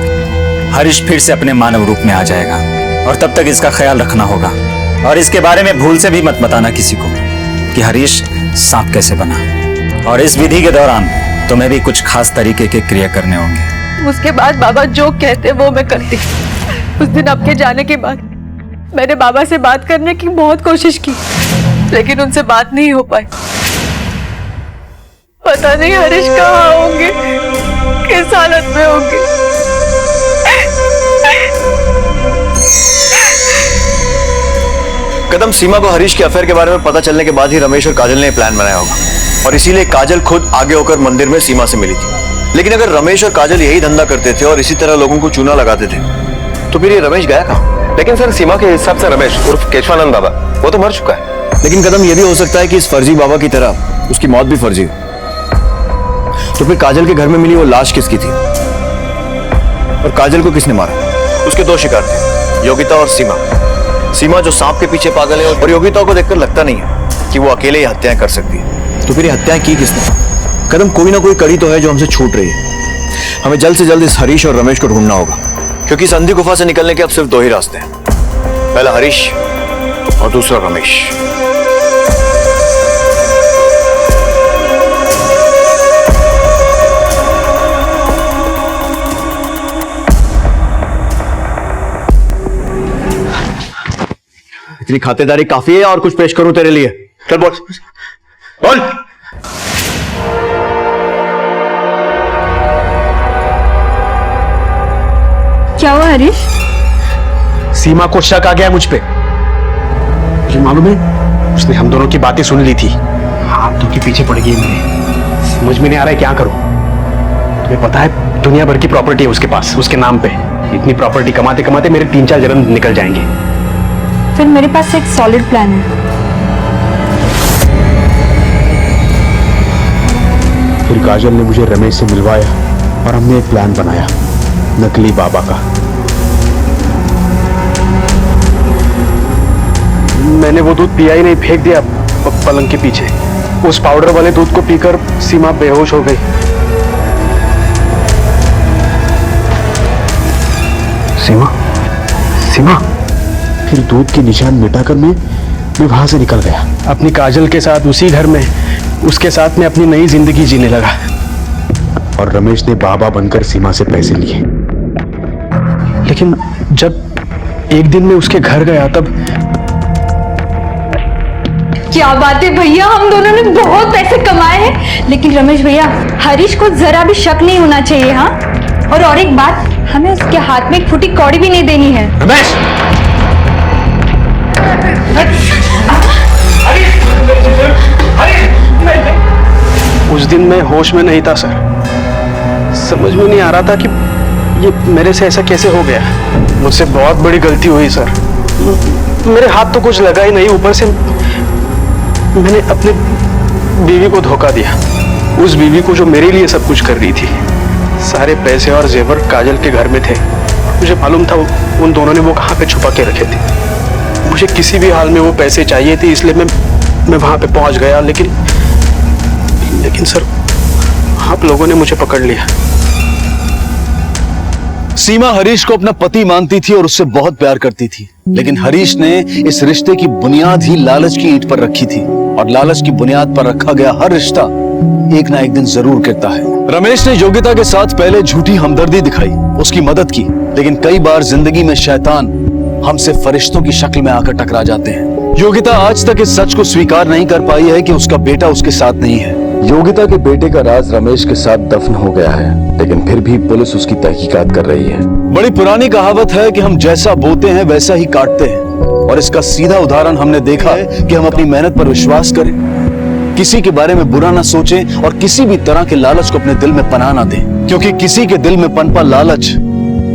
हरीश फिर से अपने मानव रूप में आ जाएगा, और तब तक इसका ख्याल रखना होगा। और इसके बारे में भूल से भी मत बताना किसी को कि हरीश सांप कैसे बना। और इस विधि के दौरान तुम्हें भी कुछ खास तरीके के क्रिया करने होंगे। उसके बाद बाबा जो कहते वो मैं करती। उस दिन आपके जाने के बाद मैंने बाबा से बात करने की बहुत कोशिश की, लेकिन उनसे बात नहीं हो पाई। पता नहीं हरीश कहाँ होंगे, किस हालत में होंगे। कदम, सीमा को हरीश के अफेयर के बारे में पता चलने के बाद ही रमेश और काजल ने प्लान बनाया होगा, और इसीलिए काजल खुद आगे होकर मंदिर में सीमा से मिली थी। लेकिन अगर रमेश और काजल यही धंधा करते थे और इसी तरह लोगों को चूना लगाते थे, तो फिर ये रमेश गया कहाँ? लेकिन सर, सीमा के हिसाब से रमेश उर्फ केशवानंद बाबा वो तो मर चुका है। लेकिन कदम, ये भी हो सकता है कि इस फर्जी बाबा की तरह उसकी मौत भी फर्जी हो। तो फिर काजल के घर में मिली वो लाश किसकी थी, और काजल को किसने मारा? उसके 2 शिकार थे, योगिता और सीमा। सीमा जो सांप के पीछे पागल है, और योगिता को देखकर लगता नहीं है कि वो अकेले ही हत्याएं कर सकती है। तो फिर ये हत्याएं की किसने? कदम, कोई ना कोई कड़ी तो है जो हमसे छूट रही है। हमें जल्द से जल्द इस हरीश और रमेश को ढूंढना होगा, क्योंकि इस अंधी गुफा से निकलने के अब सिर्फ 2 ही रास्ते हैं, पहला हरीश और दूसरा रमेश। इतनी खातिरदारी काफी है, और कुछ पेश करूं तेरे लिए? चल बोल बोल। क्या हुआ हरीश? सीमा को शक आ गया मुझ पे। मुझे मालूम है, उसने हम दोनों की बातें सुन ली थी। हाथों के पीछे पड़ गई मैं। समझ में नहीं आ रहा है क्या करूं। तुम्हें पता है, दुनिया भर की प्रॉपर्टी है उसके पास, उसके नाम पे। इतनी प्रॉपर्टी कमाते कमाते मेरे 3-4 जन्म निकल जाएंगे। फिर मेरे पास एक सॉलिड प्लान है। फिर काजल ने मुझे रमेश से मिलवाया, और हमने एक प्लान बनाया नकली बाबा का। मैंने वो दूध पिया ही नहीं, फेंक दिया पलंग के पीछे। उस पाउडर वाले दूध को पीकर सीमा बेहोश हो गई। सीमा, सीमा। फिर दूध के निशान मिटाकर मैं मैं वहां से निकल गया, अपनी काजल के साथ उसी घर में उसके साथ में अपनी नई जिंदगी जीने लगा। और रमेश ने बाबा बनकर सीमा से पैसे लिए। लेकिन जब एक दिन मैं उसके घर गया तब क्या बात है भैया, हम दोनों ने बहुत पैसे कमाए हैं। लेकिन रमेश भैया, हरीश को जरा भी शक नहीं होना चाहिए। हाँ, और एक बात, हमें उसके हाथ में एक फूटी कौड़ी भी नहीं देनी है। रमेश! उस दिन मैं होश में नहीं था सर। समझ में नहीं आ रहा था कि ये मेरे से ऐसा कैसे हो गया। मुझसे बहुत बड़ी गलती हुई सर। मेरे हाथ तो कुछ लगा ही नहीं, ऊपर से मैंने अपनी बीवी को धोखा दिया। उस बीवी को जो मेरे लिए सब कुछ कर रही थी। सारे पैसे और जेवर काजल के घर में थे। मुझे मालूम था उन दोनों ने वो कहाँ पे छुपा के रखे थे। मुझे किसी भी हाल में वो पैसे चाहिए थे, इसलिए मैं वहां पे पहुंच गया। लेकिन सर, आप लोगों ने मुझे पकड़ लिया। सीमा हरीश को अपना पति मानती थी और उससे बहुत प्यार करती थी। लेकिन हरीश ने इस रिश्ते की बुनियाद ही लालच की ईंट पर रखी थी, और लालच की बुनियाद पर रखा गया हर रिश्ता एक ना एक दिन जरूर गिरता है। रमेश ने योगिता के साथ पहले झूठी हमदर्दी दिखाई, उसकी मदद की, लेकिन कई बार जिंदगी में शैतान हमसे फरिश्तों की शक्ल में आकर टकरा जाते हैं। योगिता आज तक इस सच को स्वीकार नहीं कर पाई है कि उसका बेटा उसके साथ नहीं है। योगिता के बेटे का राज रमेश के साथ दफन हो गया है, लेकिन फिर भी पुलिस उसकी तहकीकात कर रही है। बड़ी पुरानी कहावत है कि हम जैसा बोते हैं वैसा ही काटते हैं, और इसका सीधा उदाहरण हमने देखा है कि हम अपनी मेहनत पर विश्वास करें, किसी के बारे में बुरा ना सोचें और किसी भी तरह के लालच को अपने दिल में पनाह ना दें, क्योंकि किसी के दिल में पनपा लालच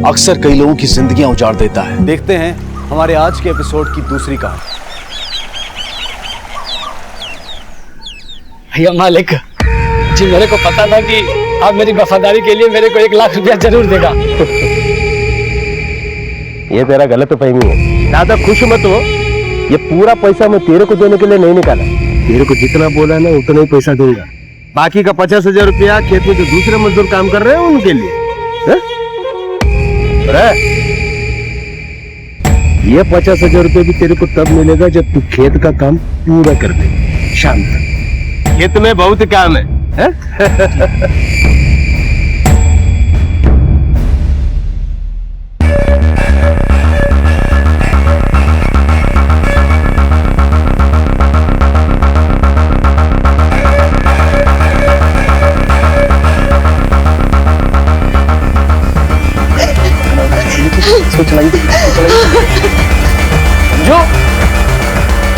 अक्सर कई लोगों की जिंदगियां उजाड़ देता है। देखते हैं हमारे आज के एपिसोड की दूसरी कहानी। भैया मालिक जी, मेरे को पता था कि आप मेरी वफादारी के लिए मेरे को 1 लाख रुपया जरूर देगा। ये तेरा गलत फहमी है। ज्यादा खुश मत हो, ये पूरा पैसा मैं तेरे को देने के लिए नहीं निकाला। तेरे को जितना बोला ना उतना ही पैसा दूंगा। बाकी का 50,000 रुपया खेत में जो दूसरे मजदूर काम कर रहे हैं उनके लिए है? ये 50,000 रुपये भी तेरे को तब मिलेगा जब तू खेत का काम पूरा कर दे। शांत, खेत में बहुत काम है?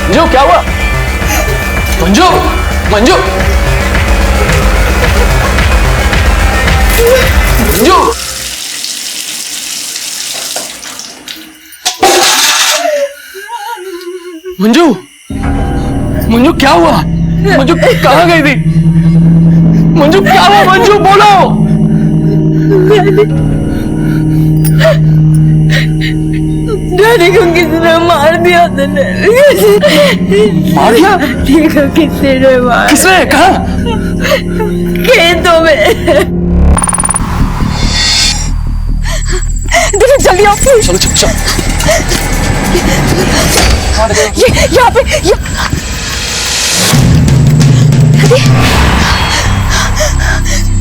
मंजू, क्या हुआ? मंजू, मंजू, मंजू, मंजू, मंजू क्या हुआ? मंजू कहाँ गई थी? मंजू क्या हुआ? मंजू बोलो। डैडी को किसी ने मार दिया था। मार दिया? डैडी को किसी ने मार। किसने? कहाँ? खेतों में। जल्दी आओ। चलो चलो चलो। ये यहाँ पे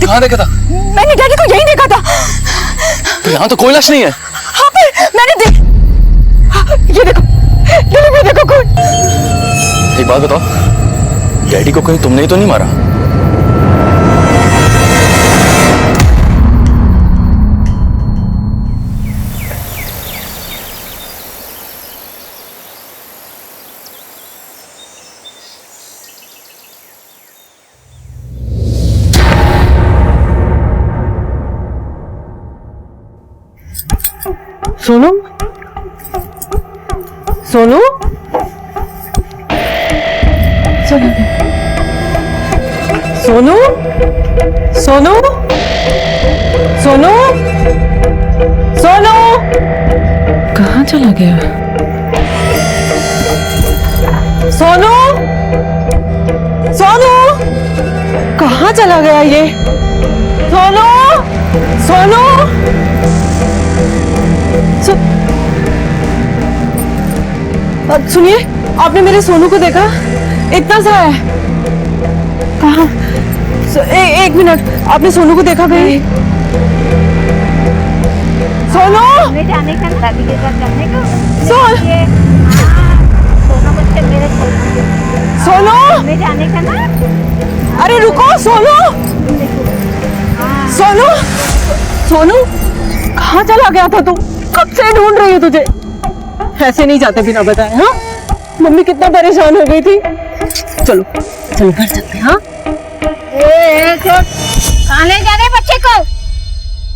कहाँ देखा था? मैंने डैडी को यही देखा था। तो यहाँ तो कोई लाश नहीं है। हाँ, पर मैंने ये देखो, ये देखो खून। एक बात बताओ, डैडी को कहीं तुमने ही तो नहीं मारा? सोनू, सोनू, सोनू, सोनू, सोनू, सोनू, सोनू, कहाँ चला गया? सोनू, सोनू, कहाँ चला गया ये? सोनू, सोनू, सुनिए, आपने मेरे सोनू को देखा? इतना सा है। कहाँ? एक मिनट, आपने सोनू को देखा कहीं? सोनू? जाने का दादी के साथ जाने का। सोनू? जाने का ना? अरे रुको सोनू! सोनू? सोनू? कहाँ चला गया था तू? कब से ढूंढ रही है तुझे? ऐसे नहीं जाते बिना बताए, हाँ? मम्मी कितना परेशान हो गई थी। चलो चलो घर चलते हैं, हाँ? कहाँ ले जा रहे बच्चे को?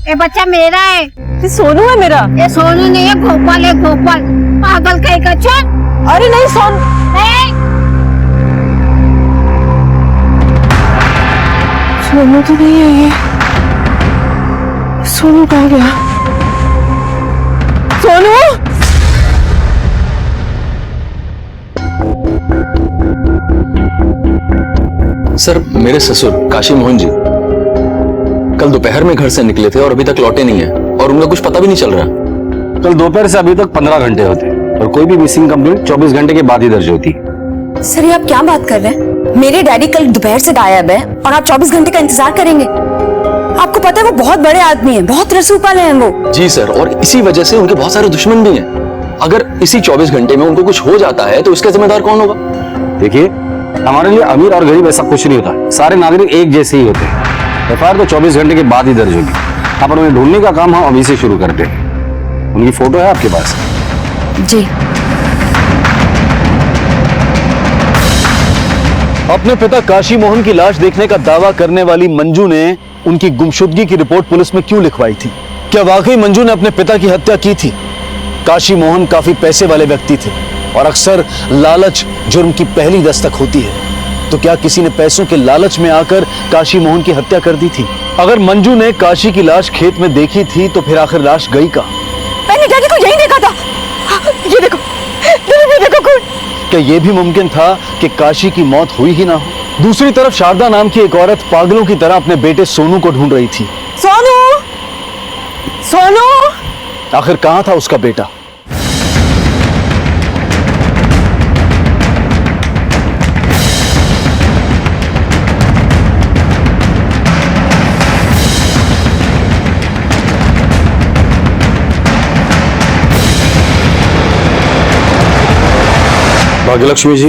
ये बच्चा मेरा है। ये सोनू है मेरा। ये सोनू नहीं है, गोपाल है, गोपाल। पागल कहीं का छोड़। अरे नहीं सोनू नहीं। सोनू तो नहीं है ये। सोनू कहाँ गया? सोनू? सर, मेरे ससुर काशी मोहन जी कल दोपहर में घर से निकले थे और अभी तक लौटे नहीं है और उनका कुछ पता भी नहीं चल रहा। कल दोपहर से अभी तक 15 घंटे होते और कोई भी मिसिंग कंप्लेंट 24 घंटे के बाद ही दर्ज होती। सर ये आप क्या बात कर रहे हैं? मेरे डैडी कल दोपहर से गायब है और आप 24 घंटे का इंतजार करेंगे? आपको पता है वो बहुत बड़े आदमी हैं, बहुत रसूल हैं वो। जी सर, और इसी वजह से उनके बहुत सारे दुश्मन भी हैं। अगर इसी 24 घंटे में उनको कुछ हो जाता है तो इसका जिम्मेदार कौन होगा? देखिए, हमारे लिए अमीर और गरीब ऐसा कुछ नहीं होता, सारे नागरिक एक जैसे ही होते हैं। एफआईआर तो 24 घंटे के बाद ही दर्ज होगी। आप उन्हें ढूंढने का काम हम अभी से शुरू करते हैं। उनकी फोटो है आपके पास? जी। अपने पिता काशी मोहन की लाश देखने का दावा करने वाली मंजू ने उनकी गुमशुदगी की रिपोर्ट पुलिस में क्यों लिखवाई थी? क्या वाकई मंजू ने अपने पिता की हत्या की थी? काशी मोहन काफी पैसे वाले व्यक्ति थे और अक्सर लालच जुर्म की पहली दस्तक होती है। तो क्या किसी ने पैसों के लालच में आकर काशी मोहन की हत्या कर दी थी? अगर मंजू ने काशी की लाश खेत में देखी थी तो फिर आखिर लाश गई कहाँ? मैंने डैडी को यही देखा था। ये देखो, ये देखो खून। क्या यह भी मुमकिन था कि काशी की मौत हुई ही ना हो? दूसरी तरफ शारदा नाम की एक औरत पागलों की तरह अपने बेटे सोनू को ढूंढ रही थी। सोनू! सोनू! आखिर कहां था उसका बेटा? भाग्यलक्ष्मी जी,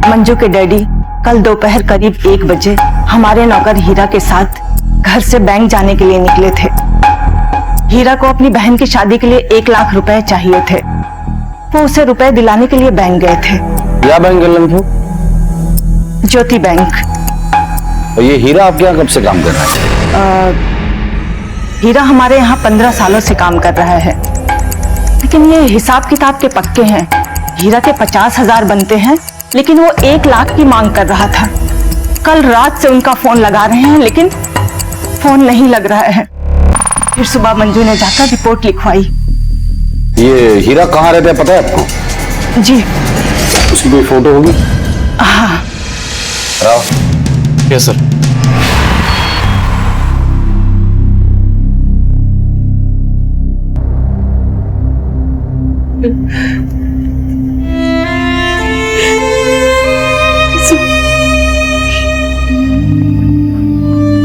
मंजू के डैडी कल दोपहर करीब 1 बजे हमारे नौकर हीरा के साथ घर से बैंक जाने के लिए निकले थे। हीरा को अपनी बहन की शादी के लिए 1 लाख रुपए चाहिए थे। वो उसे रुपए दिलाने के लिए बैंक गए थे। क्या बैंक कर थे? ज्योति बैंक। और ये हीरा आपके यहाँ कब से काम कर रहा है? हीरा हमारे यहाँ 15 सालों से काम कर रहा है, लेकिन ये हिसाब किताब के पक्के हैं। हीरा के 50,000 बनते हैं, लेकिन वो 1 लाख की मांग कर रहा था। कल रात से उनका फोन लगा रहे हैं, लेकिन फोन नहीं लग रहा है। फिर सुबह मंजू ने जाकर रिपोर्ट लिखवाई। ये हीरा कहाँ रहता है पता है आपको? जी। उसकी कोई फोटो होगी? हाँ। Yes sir.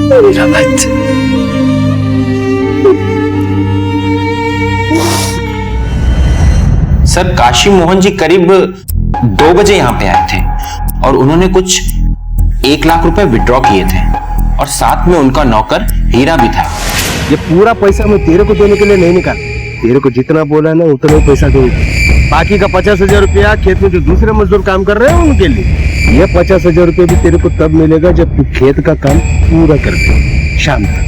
मेरा बच्चा। सर, काशी मोहन जी करीब 2 बजे यहाँ पे आए थे और उन्होंने कुछ 1 लाख रुपए विड्रॉ किए थे और साथ में उनका नौकर हीरा भी था। ये पूरा पैसा मैं तेरे को देने के लिए नहीं निकाला। तेरे को जितना बोला ना उतना ही पैसा दूंगा। बाकी का 50,000 रुपया खेत में जो दूसरे मजदूर काम कर रहे हैं उनके लिए। ये 50,000 रुपया भी तेरे को तब मिलेगा जब तू खेत का काम पूरा कर दे शाम तक।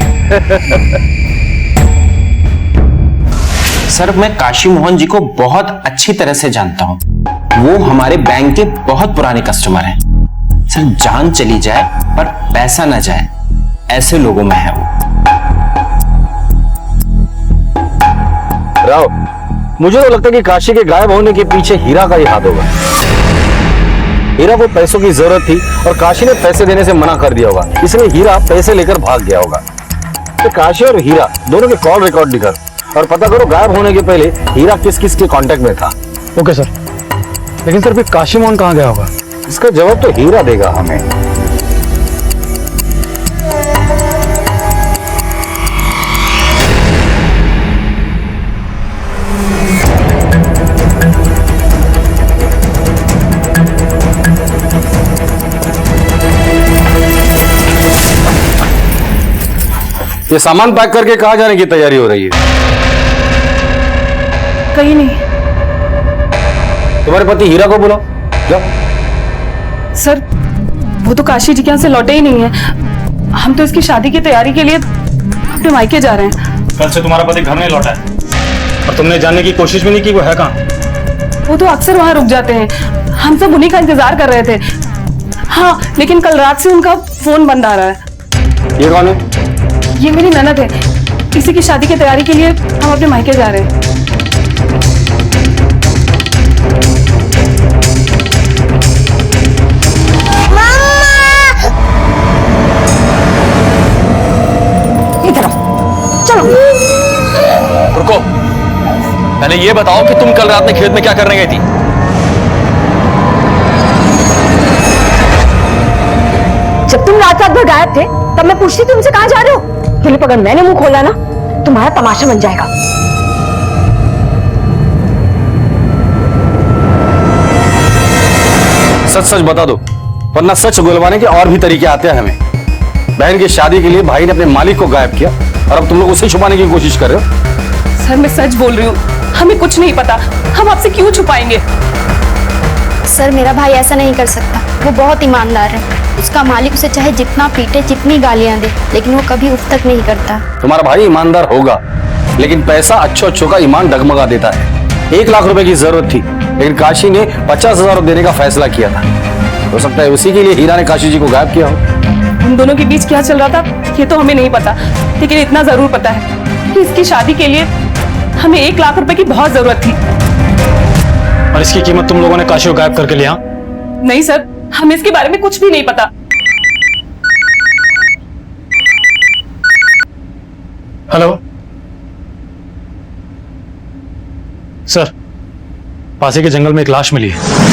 सर, मैं काशी मोहन जी को बहुत अच्छी तरह से जानता हूँ। वो हमारे बैंक के बहुत पुराने कस्टमर हैं। सर, जान चली जाए पर पैसा ना जाए, ऐसे लोगों में है वो। राव, मुझे तो लगता है कि काशी के गायब होने के पीछे हीरा का ही हाथ होगा। हीरा को पैसों की जरूरत थी और काशी ने पैसे देने से मना कर दिया होगा, इसलिए हीरा पैसे लेकर भाग गया होगा। तो काशी और हीरा दोनों के कॉल रिकॉर्ड निकाल और पता करो गायब होने के पहले हीरा किस किस के कांटेक्ट में था। Okay sir. लेकिन सर फिर काशी मोहन कहाँ गया होगा? इसका जवाब तो हीरा देगा हमें। ये सामान पैक करके कहाँ जाने की तैयारी हो रही है? कहीं नहीं। तुम्हारे पति हीरा को बुलाओ, जाओ। सर वो तो काशी जी के यहाँ से लौटे ही नहीं है। हम तो इसकी शादी की तैयारी के लिए अपने मायके जा रहे हैं। कल से तुम्हारा पति घर नहीं लौटा है और तुमने जानने की कोशिश भी नहीं की वो है कहाँ? वो तो अक्सर वहाँ रुक जाते हैं, हम सब उन्हीं का इंतजार कर रहे थे। हाँ लेकिन कल रात से उनका फोन बंद आ रहा है। ये कौन है? ये मेरी ननद है, इसी की शादी की तैयारी के लिए हम अपने मायके जा रहे हैं। इधर चलो। रुको, पहले ये बताओ कि तुम कल रात में खेत में क्या करने गई थी? जब तुम रात भर गायब थे तब मैं पूछती थी तुमसे कहाँ जा रहे हो। फिलिप अगर मैंने मुंह खोला ना तुम्हारा तमाशा बन जाएगा। सच सच बता दो, वरना सच गुलवाने के और भी तरीके आते हैं हमें। बहन की शादी के लिए भाई ने अपने मालिक को गायब किया और अब तुम लोग उसे छुपाने की कोशिश कर रहे हो। सर मैं सच बोल रही हूँ, हमें कुछ नहीं पता, हम आपसे क्यों छुपाएंगे। सर मेरा भाई ऐसा नहीं कर सकता, वो बहुत ईमानदार है। उसका मालिक उसे चाहे जितना पीटे, जितनी गालियां दे, लेकिन वो कभी उफ तक नहीं करता। तुम्हारा भाई ईमानदार होगा, लेकिन पैसा अच्छों का ईमान डगमगा देता है। 1 लाख रुपए की जरूरत थी, लेकिन काशी ने 50,000 देने का फैसला किया था। हो सकता है उसी के लिए हीरा ने काशी जी को गायब किया हो। उन दोनों के बीच क्या चल रहा था ये तो हमें नहीं पता, लेकिन इतना जरूर पता है कि इसकी शादी के लिए हमें 1 लाख रुपए की बहुत जरूरत थी। और इसकी कीमत तुम लोगों ने काशी को गायब करके लिया? नहीं सर, हमें इसके बारे में कुछ भी नहीं पता। हेलो सर, पासे के जंगल में एक लाश मिली है।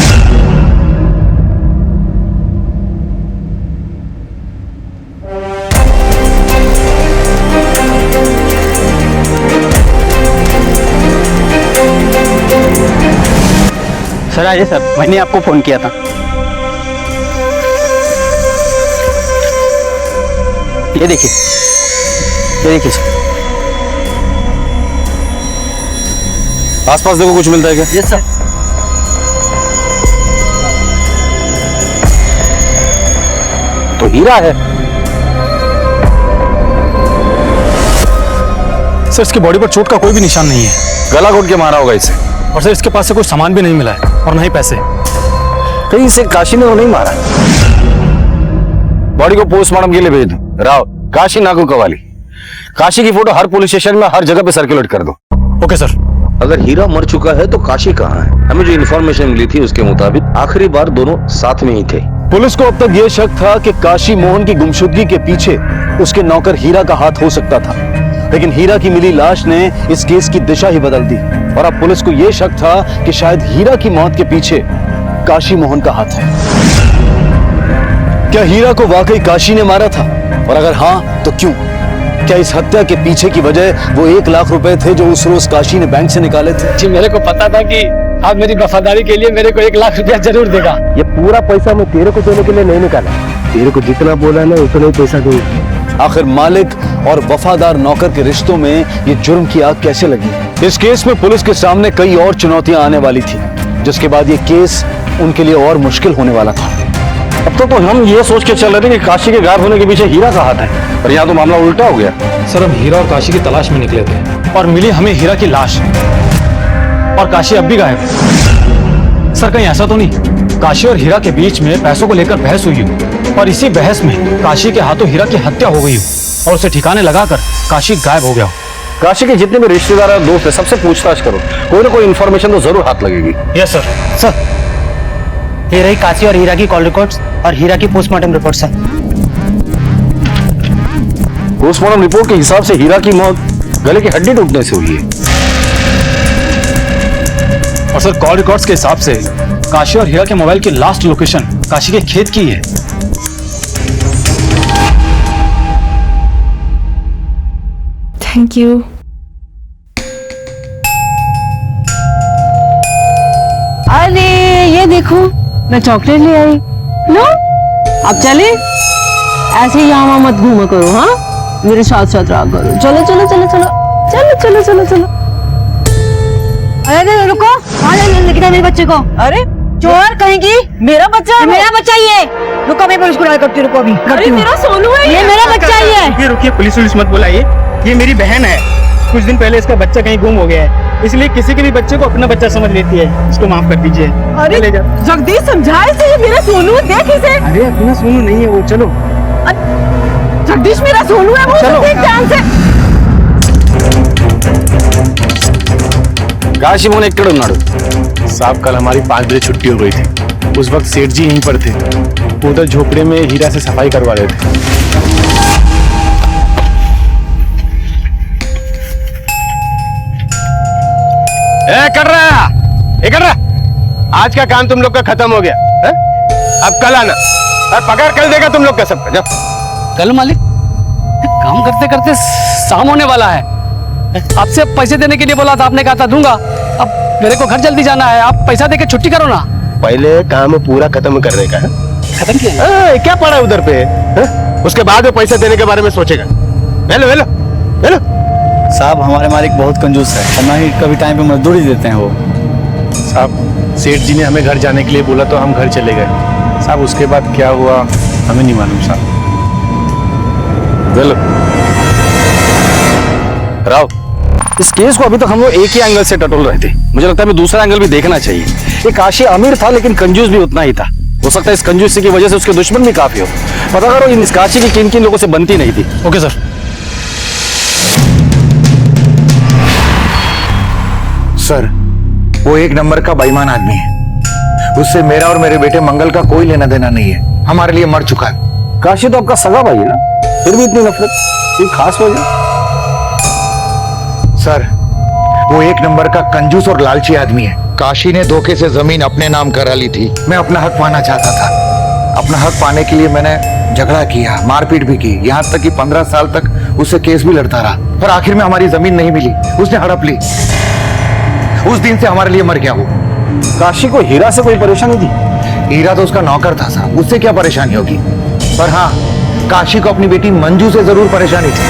सर आइए सर, मैंने आपको फोन किया था। ये देखिए, ये देखिए सर। आसपास देखो कुछ मिलता है क्या? Yes sir. तो हीरा है। सर इसकी बॉडी पर चोट का कोई भी निशान नहीं है। गला घोट के मारा होगा इसे। और सर इसके पास से कोई सामान भी नहीं मिला है और न ही पैसे। कहीं से काशी ने वो नहीं मारा। बॉडी को पोस्टमार्टम के लिए भेज दो। राव, काशी नागू कवाली। काशी की फोटो हर पुलिस स्टेशन में हर जगह पे सर्कुलेट कर दो। Okay sir. अगर हीरा मर चुका है तो काशी कहाँ है? हमें जो इन्फॉर्मेशन मिली थी उसके मुताबिक आखिरी बार दोनों साथ में ही थे। पुलिस को अब तक यह शक था कि काशी मोहन की गुमशुदगी के पीछे उसके नौकर हीरा का हाथ हो सकता था, लेकिन हीरा की मिली लाश ने इस केस की दिशा ही बदल दी और अब पुलिस को यह शक था कि शायद हीरा की मौत के पीछे काशी मोहन का हाथ है। क्या हीरा को वाकई काशी ने मारा था? और अगर हाँ तो क्यों? क्या इस हत्या के पीछे की वजह वो 1 लाख रुपए थे जो उस रोज काशी ने बैंक से निकाले थे? जी मेरे को पता था कि आप मेरी वफादारी के लिए मेरे को 1 लाख रुपया जरूर देगा। ये पूरा पैसा मैं तेरे को देने के लिए नहीं निकाला, तेरे को जितना बोला ना उतना ही पैसा दूंगा। आखिर मालिक और वफादार नौकर के रिश्तों में ये जुर्म की आग कैसे लगी? इस केस में पुलिस के सामने कई और चुनौतियां आने वाली थी, जिसके बाद ये केस उनके लिए और मुश्किल होने वाला था। अब तो हम ये सोच के चल रहे थे कि काशी के गायब होने के पीछे हीरा का हाथ है, पर यहाँ तो मामला उल्टा हो गया। सर हम हीरा और काशी की तलाश में निकले थे और मिली हमें हीरा की लाश, और काशी अब भी गायब है। सर कहीं ऐसा तो नहीं काशी और हीरा के बीच में पैसों को लेकर बहस हुई हो और इसी बहस में काशी के हाथों हीरा की हत्या हो गई हो और उसे ठिकाने लगाकर काशी गायब हो गया हो? काशी के जितने भी रिश्तेदार और दोस्त है सबसे पूछताछ करो, कोई ना कोई इन्फॉर्मेशन तो जरूर हाथ लगेगी। Yes sir. सर ये रही काशी और हीरा की कॉल रिकॉर्ड्स और हीरा की postmortem report sir. Postmortem report के हिसाब से हीरा की मौत गले की हड्डी टूटने से हुई है। और सर कॉल रिकॉर्ड्स के हिसाब से काशी और हीरा के मोबाइल की लास्ट लोकेशन काशी के खेत की है। Thank you. अरे ये देखो मैं चॉकलेट ले आई। लो अब चले, ऐसे ही यहाँ मत घूमा करो। हाँ मेरे साथ साथ रहा करो। चलो चलो चलो चलो चलो चलो चलो चलो। अरे रुको, कहाँ लेके गए मेरे बच्चे को? अरे चोर कहेंगी, मेरा बच्चा है, मेरा बच्चा ही है। रुको मैं पुलिस को कॉल करती हूँ। रुको अभी अरे मेरा सोनू है ये मेरा बच्चा ही है। रुकिए रुकिए, पुलिस मत बुलाइए, ये मेरी बहन है। कुछ दिन पहले इसका बच्चा कहीं गुम हो गया है, इसलिए किसी के भी बच्चे को अपना बच्चा समझ लेती है। इसको माफ कर दीजिए। अरे जगदीश समझाए से, ये मेरा सोनू है, देख इसे। अरे अपना सोनू नहीं है वो, चलो। जगदीश मेरा सोनू है, वो देख ध्यान से। काशी मोहन एक्कड़ उन्नाडु साहब कल हमारी 5 बजे छुट्टी हो गई थी। उस वक्त सेठ जी यहीं पर थे, उधर झोपड़े में हीरा से सफाई करवा रहे थे। कर रहा आज का काम तुम लोग का खत्म हो गया है? अब कल आना और पगार कल देगा तुम लोग का सबका। जाओ। कल मालिक, काम करते करते शाम होने वाला है। आपसे पैसे देने के लिए बोला था, आपने कहा था दूंगा। अब मेरे को घर जल्दी जाना है, आप पैसा देके छुट्टी करो ना। पहले काम पूरा खत्म करने का है। खत्म किया? क्या पड़ा उधर पे है? उसके बाद वो पैसा देने के बारे में सोचेगा। हेलो हेलो हेलो साहब, हमारे मालिक बहुत कंजूस है और ना ही कभी टाइम पे मजदूरी देते हैं वो। साहब सेठ जी ने हमें घर जाने के लिए बोला तो हम घर चले गए साहब। उसके बाद क्या हुआ हमें नहीं मालूम साहब। राव, इस केस को अभी तक हम लोग एक ही एंगल से टटोल रहे थे। मुझे लगता है हमें दूसरा एंगल भी देखना चाहिए। ये काशी अमीर था लेकिन कंजूस भी उतना ही था। हो सकता है इस कंजूसी की वजह से उसके दुश्मन भी काफी हो। पता करो इन काशी की किन किन लोगों से बनती नहीं थी। Okay sir. सर वो एक नंबर का बेईमान आदमी है। उससे मेरा और मेरे बेटे मंगल का कोई लेना देना नहीं है। हमारे लिए मर चुका है। काशी तो आपका सगा भाई है ना, फिर भी इतनी नफरत, कोई खास वजह? सर वो एक नंबर का कंजूस और लालची आदमी है। काशी ने धोखे से जमीन अपने नाम करा ली थी। मैं अपना हक पाना चाहता था। अपना हक पाने के लिए मैंने झगड़ा किया, मारपीट भी की, यहाँ तक कि 15 साल तक उससे केस भी लड़ता रहा। पर आखिर में हमारी जमीन नहीं मिली, उसने हड़प ली। उस दिन से हमारे लिए मर गया वो। काशी को हीरा से कोई परेशानी थी? हीरा तो उसका नौकर था साहब, उससे क्या परेशानी होगी। पर हाँ, काशी को अपनी बेटी मंजू से जरूर परेशानी थी।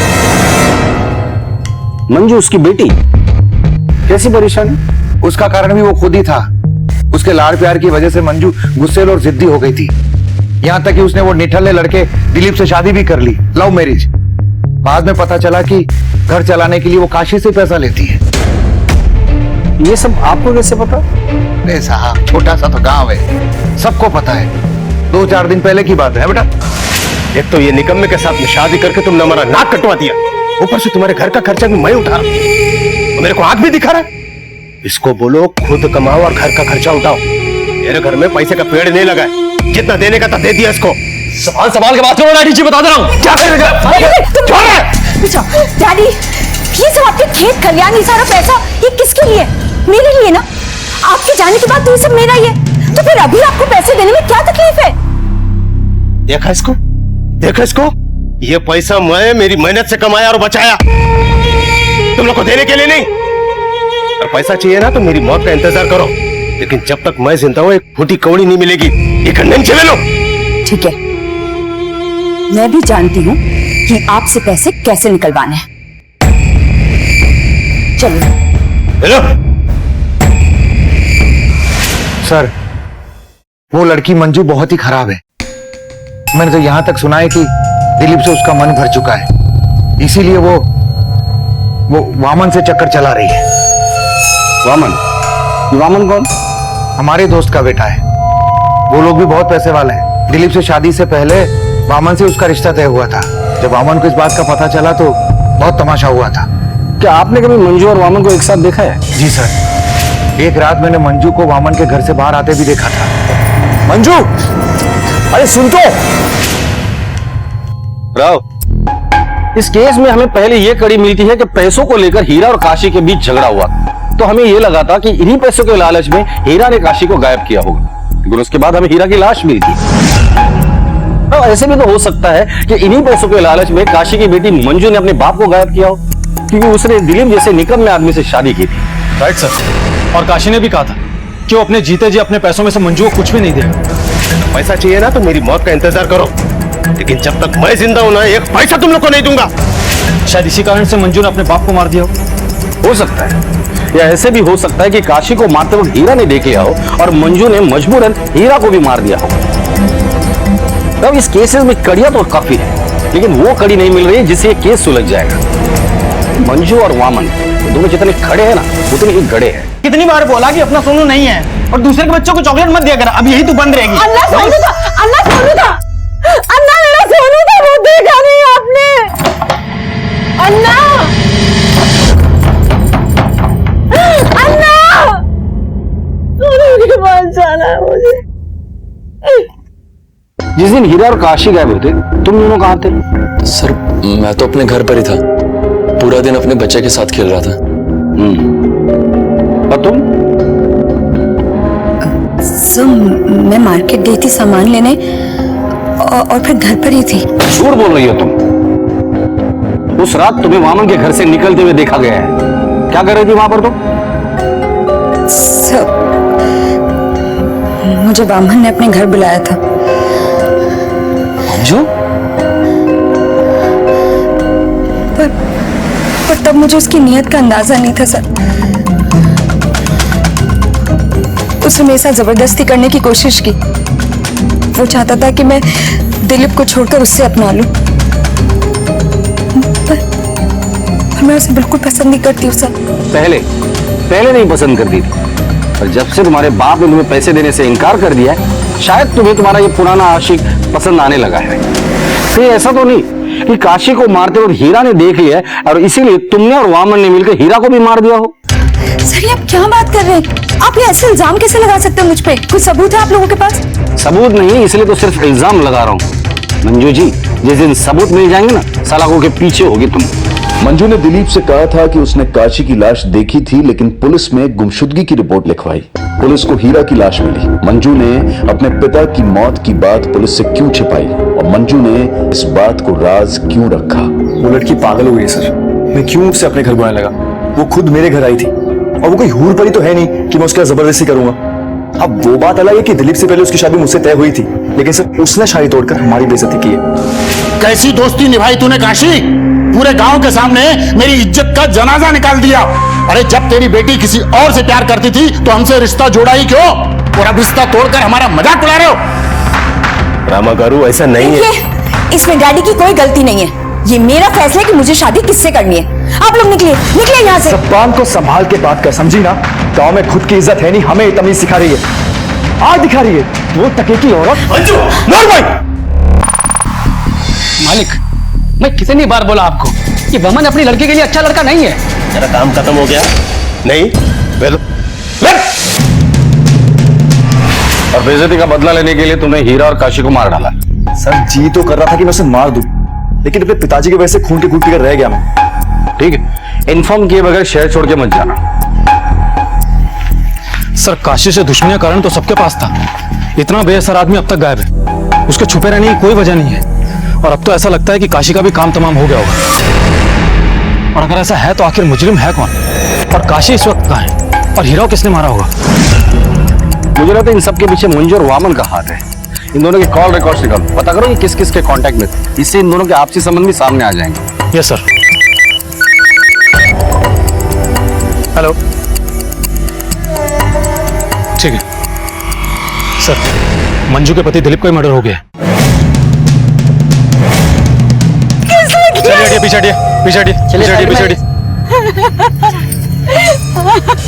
मंजू उसकी बेटी? कैसी परेशानी? उसका कारण भी वो खुद ही था। उसके लाड़ प्यार की वजह से मंजू गुस्सेल और जिद्दी हो गई थी। यहाँ तक कि उसने वो निठल्ले लड़के दिलीप से शादी भी कर ली, लव मैरिज। बाद में पता चला कि घर चलाने के लिए वो काशी से पैसा लेती है। ये सब आपको कैसे पता? नहीं साहब, छोटा सा तो गांव है, सबको पता है। 2-4 दिन पहले की बात है बेटा। एक तो ये निकम्मे के साथ में शादी करके तुमने हमारा नाक कटवा दिया, ऊपर से तुम्हारे घर का खर्चा भी मैं उठा रहा हूं। मेरे को आंख भी दिखा रहा है। इसको बोलो खुद कमाओ और घर का खर्चा उठाओ। मेरे घर में पैसे का पेड़ नहीं लगा है, जितना देने का था दे दिया इसको। सवाल के बात करो डैडी जी, बता दे रहा हूं क्या करेगा। डैडी, ये सब आपके खेत खलियान, ये सारा पैसा ये किसके लिए? मेरे लिए ना। आपके जाने के बाद तो ये सब मेरा ही है, तो फिर अभी आपको पैसे देने में क्या तकलीफ है? देखा इसको, देखा इसको, ये पैसा मैं मेरी मेहनत से कमाया और बचाया, तुम लोग को देने के लिए नहीं। और पैसा चाहिए ना तो मेरी मौत का इंतजार करो, लेकिन जब तक मैं जिंदा हूं एक फूटी कौड़ी नहीं मिलेगी। ये कंडेम चले लो। ठीक है, मैं भी जानती हूँ कि आपसे पैसे कैसे निकलवाने हैं। चलिए। हेलो सर, वो लड़की मंजू बहुत ही खराब है। मैंने तो यहां तक सुना है कि दिलीप से उसका मन भर चुका है, इसीलिए वो वामन से चक्कर चला रही है। वामन? वामन कौन? हमारे दोस्त का बेटा है। वो लोग भी बहुत पैसे वाले हैं। दिलीप से शादी से पहले वामन से उसका रिश्ता तय हुआ था। जब वामन को इस बात का पता चला तो बहुत तमाशा हुआ था। क्या आपने कभी मंजू और वामन को एक साथ देखा है? जी सर, एक रात मैंने मंजू को वामन के घर से बाहर आते भी देखा था। मंजू, अरे सुन तो। राव, इस केस में हमें पहले ये कड़ी मिलती है कि पैसों को लेकर हीरा और काशी के बीच झगड़ा हुआ, तो हमें ये लगा था कि इन्हीं पैसों के लालच में हीरा ने काशी को गायब किया होगा, लेकिन उसके बाद हमें हीरा की लाश मिली थी। तो ऐसे भी तो हो सकता है कि इन्हीं पैसों के लालच में काशी की बेटी मंजू ने अपने बाप को गायब किया हो, क्योंकि उसने दिलीप जैसे निकम्मे आदमी से शादी की थी। राइट सर, और काशी ने भी कहा था कि वो अपने जीते जी अपने पैसों में से मंजू को कुछ भी नहीं देगा। पैसा चाहिए ना तो मेरी मौत का इंतजार करो, लेकिन जब तक मैं जिंदा हूं ना, एक पैसा तुम लोग को नहीं दूंगा। शायद इसी कारण से मंजू ने अपने बाप को मार दिया हो सकता है, या ऐसे भी हो सकता है कि काशी को मारते वक्त हीरा ने देख लिया हो और मंजू ने मजबूरन हीरा को भी मार दिया हो। तब इस केसेस में कड़ियां तो काफी है, लेकिन वो कड़ी नहीं मिल रही है जिससे ये केस सुलझ जाएगा। मंजू और वामन दोनों जितने खड़े हैं ना, उतने ही गड़े हैं। कितनी बार बोला कि अपना सोनू नहीं है और दूसरे के बच्चों को चॉकलेट मत दिया कर, अब यही तो बंद रहेगी। अन्ना सोनू था, अन्ना सोनू था, अन्ना मेरा सोनू था, वो देखा नहीं आपने। अन्ना, अन्ना, सोनू के पास जाना है मुझे। जिस दिन हीरा और काशी गायब होते, तुम दोनों कहाँ थे? सर मैं तो अपने घर पर ही था, पूरा दिन अपने बच्चे के साथ खेल रहा था। और तुम? सर मैं मार्केट गई थी सामान लेने और फिर घर पर ही थी। झूठ बोल रही हो तुम। उस रात तुम्हें वामन के घर से निकलते हुए देखा गया है। क्या कर रही थी वहां पर तुम? सर मुझे वामन ने अपने घर बुलाया था। मंजू? पर तब मुझे उसकी नीयत का अंदाजा नहीं था सर। उसने मेरे साथ जबरदस्ती करने की कोशिश की। वो चाहता था कि मैं दिलीप को छोड़कर उससे अपना लूं, पर मैं उसे बिल्कुल पसंद नहीं करती हूँ सर। पहले नहीं पसंद करती थी, पर जब से तुम्हारे बाप ने तुम्हें पैसे देने से इनकार कर दिया है, शायद तुम्हें तुम्हारा ये पुराना आशिक पसंद आने लगा है। कहीं ऐसा तो नहीं कि काशी को मारते वक्त हीरा ने देख लिया है और इसीलिए तुमने और वामन ने मिलकर हीरा को भी मार दिया हो? सर ये आप क्या बात कर रहे हैं? आप ये ऐसे इल्जाम कैसे लगा सकते हैं मुझ पे? कुछ सबूत है आप लोगों के पास? सबूत नहीं, इसलिए तो सिर्फ इल्जाम लगा रहा हूँ। मंजू जी, जिस दिन सबूत मिल जाएंगे ना, सलाखों के पीछे होगी तुम। मंजू ने दिलीप से कहा था कि उसने काशी की लाश देखी थी, लेकिन पुलिस में गुमशुदगी की रिपोर्ट लिखवाई। पुलिस को हीरा की लाश मिली। मंजू ने अपने पिता की मौत की बात पुलिस से क्यों छिपाई और मंजू ने इस बात को राज क्यों रखा? वो लड़की पागल हो गई सर। मैं क्यों उसे अपने घर बुलाने लगा? वो खुद मेरे घर आई थी और वो कोई हूर परी तो है नहीं कि मैं उसके साथ जबरदस्ती करूंगा। अब वो बात अलग है कि दिलीप से पहले उसकी शादी मुझसे तय हुई थी, लेकिन सर उसने शादी तोड़कर हमारी बेइज्जती की है। कैसी दोस्ती निभाई तूने काशी? पूरे गांव के सामने मेरी इज्जत का जनाजा निकाल दिया। अरे जब तेरी बेटी किसी और से प्यार करती थी तो हमसे रिश्ता जोड़ा ही क्यों? और अब रिश्ता तोड़कर हमारा मजाक उड़ा रहे हो? रामा गारू ऐसा नहीं है। इसमें डैडी की कोई गलती नहीं है। ये मेरा फैसला है कि मुझे शादी किससे करनी है। आप लोग निकलिए यहाँ से। जबान को संभाल के बात कर, समझी ना? गांव में खुद की इज्जत है नहीं, हमें तमीज सिखा रही है। आज दिखा रही है वो टके की औरत। मालिक, मैं कितनी बार बोला आपको कि वमन अपनी लड़की के लिए अच्छा लड़का नहीं है। तेरा काम खत्म हो गया? नहीं और बेइज्जती का बदला लेने के लिए तुमने हीरा और काशी को मार डाला। सर जी तो कर रहा था कि मैं उसे मार दूं, लेकिन अपने पिताजी की वजह से खून के घूंट पीकर रह गया मैं। ठीक है, इन्फॉर्म किए बगैर शहर छोड़ के मत जाना। सर काशी से दुश्मनी का कारण तो सबके पास था। इतना बेअसर आदमी अब तक गायब है, उसके छुपे रहने की कोई वजह नहीं है। और अब तो ऐसा लगता है कि काशी का भी काम तमाम हो गया होगा। और अगर ऐसा है तो आखिर मुजरिम है कौन? और काशी इस वक्त कहाँ है? और हीरा को किसने मारा होगा? मुझे लगता है इन सब के पीछे मंजू और वामन का हाथ है। इन दोनों के कॉल रिकॉर्ड्स निकालो, पता करो कि किस किस के कांटेक्ट में थे। इससे इन दोनों के आपसी संबंध भी सामने आ जाएंगे। Yes sir. हेलो, ठीक है सर। मंजू के पति दिलीप का मर्डर हो गया। चलिए पीछे हटिए।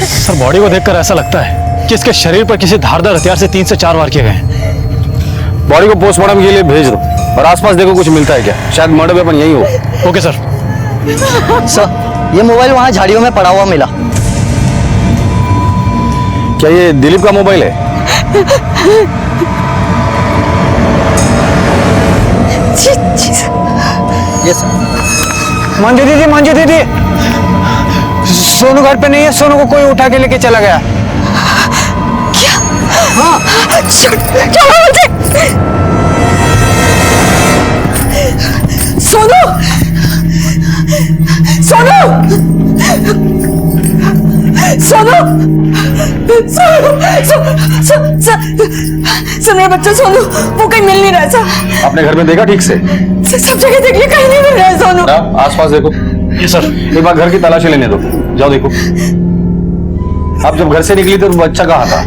सर बॉडी को देखकर ऐसा लगता है कि इसके शरीर पर किसी धारदार हथियार से 3 से 4 वार किए गए हैं। बॉडी को पोस्टमार्टम के लिए भेज दो और आसपास देखो कुछ मिलता है क्या। शायद मर्डर वेपन यही हो। Okay sir. सर ये मोबाइल वहां झाड़ियों में पड़ा हुआ मिला। क्या ये दिलीप का मोबाइल है? Yes sir. मंजू दीदी, सोनू घर पे नहीं है, सोनू को कोई उठा के लेके चला गया। क्या? हाँ, छोड़ो मुझे। सोनू, सोनू, सोनू, मेरा बच्चा सोनू, वो कहीं मिल नहीं रहा था। आपने घर में देखा ठीक से? सब जगह देख लिया, कहीं नहीं मिल रहा है सोनू। आस पास देखो। जी सर। एक बार घर की तलाशी लेने दो, जाओ देखो। आप जब घर से निकली तो बच्चा कहाँ था?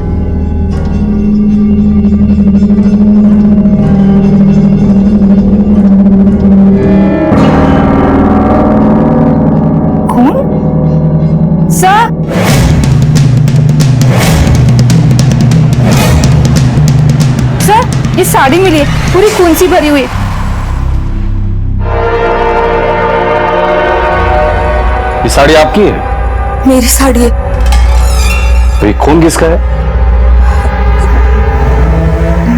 सर, ये साड़ी मिली है, पूरी खून सी भरी हुई। ये साड़ी आपकी है? मेरी साड़ी है। तो ये खून किसका है?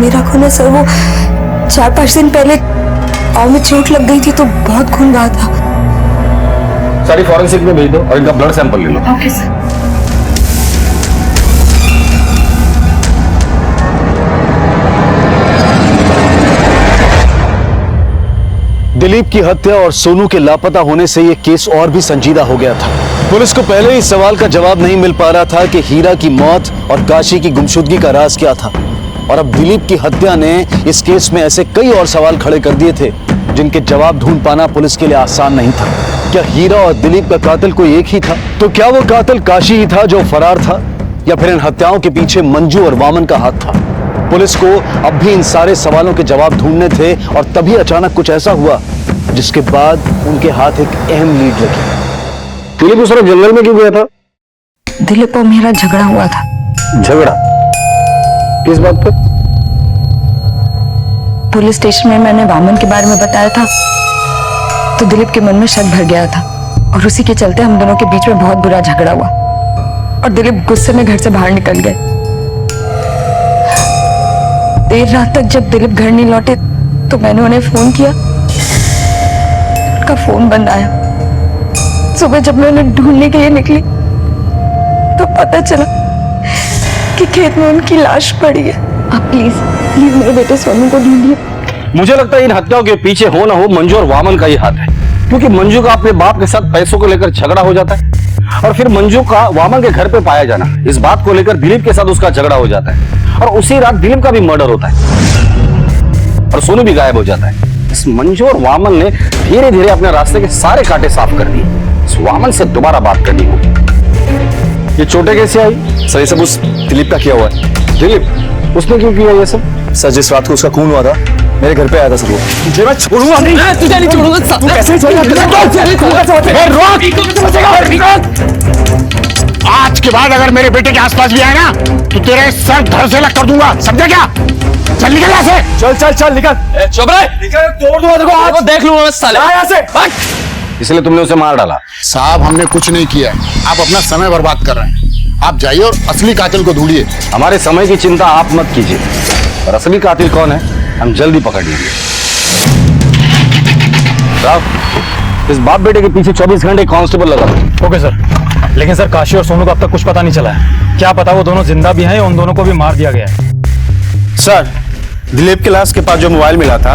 मेरा खून है सर, वो 4-5 दिन पहले पाँव में चोट लग गई थी तो बहुत खून बहा था। साड़ी फॉरेंसिक में भेज दो और इनका ब्लड सैंपल ले लो। Okay sir. दिलीप की हत्या और सोनू के लापता होने से यह केस और भी संजीदा हो गया था। पुलिस को पहले इस सवाल का जवाब नहीं मिल पा रहा था कि हीरा की मौत और काशी की गुमशुदगी का राज क्या था, और अब दिलीप की हत्या ने इस केस में ऐसे कई और सवाल खड़े कर दिए थे जिनके जवाब ढूंढ पाना पुलिस के लिए आसान नहीं था। क्या हीरा और दिलीप का कातिल कोई एक ही था? तो क्या वो कातिल काशी ही था जो फरार था, या फिर इन हत्याओं के पीछे मंजू और वामन का हाथ था? पुलिस को अब भी इन सारे सवालों के जवाब ढूंढने थे, और तभी अचानक कुछ ऐसा हुआ जिसके बाद उनके हाथ एक अहम लीड लगी। दिलीप उस तरफ जंगल में क्यों गया था? दिलीप और मेरा झगड़ा हुआ था। झगड़ा? किस बात पर? पुलिस स्टेशन में मैंने वामन के बारे में बताया था तो दिलीप के मन में शक भर गया था, और उसी के चलते हम दोनों के बीच में बहुत बुरा झगड़ा हुआ और दिलीप गुस्से में घर से बाहर निकल गए। देर रात तक जब दिलीप घर नहीं लौटे तो मैंने उन्हें फोन किया, उनका फोन बंद आया। सुबह जब मैं उन्हें ढूंढने के लिए निकली तो पता चला कि खेत में उनकी लाश पड़ी है। आप प्लीज मेरे बेटे सोनू को ढूंढिए। मुझे लगता है इन हत्याओं के पीछे हो ना हो मंजू और वामन का ही हाथ है, क्योंकि मंजू का अपने बाप के साथ पैसों को लेकर झगड़ा हो जाता है, और फिर मंजू का वामन के घर पे पाया जाना, इस बात को लेकर दिलीप के साथ उसका झगड़ा हो जाता है, और उसी रात दिलीप का भी मर्डर होता है और सोनू भी गायब हो जाता है। इस मंजू और वामन ने धीरे धीरे अपने रास्ते के सारे कांटे साफ कर दिए। इस वामन से दोबारा बात करनी होगी। ये चोटें कैसे आई? सर ये सब उस दिलीप का किया हुआ है। दिलीप? उसने क्यों किया ये सब? सर जिस रात को उसका खून हुआ था मेरे घर पे आया था सर वो। तुझे मैं छोड़ूंगा नहीं। तुझे नहीं छोड़ूंगा। तू कैसे आज के बाद अगर मेरे बेटे के आसपास भी आए ना तो तेरे सर धड़ से अलग कर दूंगा, समझा क्या? चल निकल यहाँ से। चल चल चल निकल। चुप रहे। निकल, तोड़ दूंगा देखो आज। देख लूंगा मैं साले। यहाँ से। इसलिए तुमने उसे मार डाला? साहब हमने कुछ नहीं किया, आप अपना समय बर्बाद कर रहे हैं। आप जाइए और असली कातिल को ढूंढिए। हमारे समय की चिंता आप मत कीजिए, और असली कातिल कौन है हम जल्दी पकड़ लेंगे। इस बाप बेटे के पीछे 24 घंटे कांस्टेबल लगा दो। Okay sir. लेकिन सर काशी और सोनू का अब तक कुछ पता नहीं चला है। क्या पता वो दोनों जिंदा भी हैं या उन दोनों को भी मार दिया गया है। सर दिलीप के लाश के पास जो मोबाइल मिला था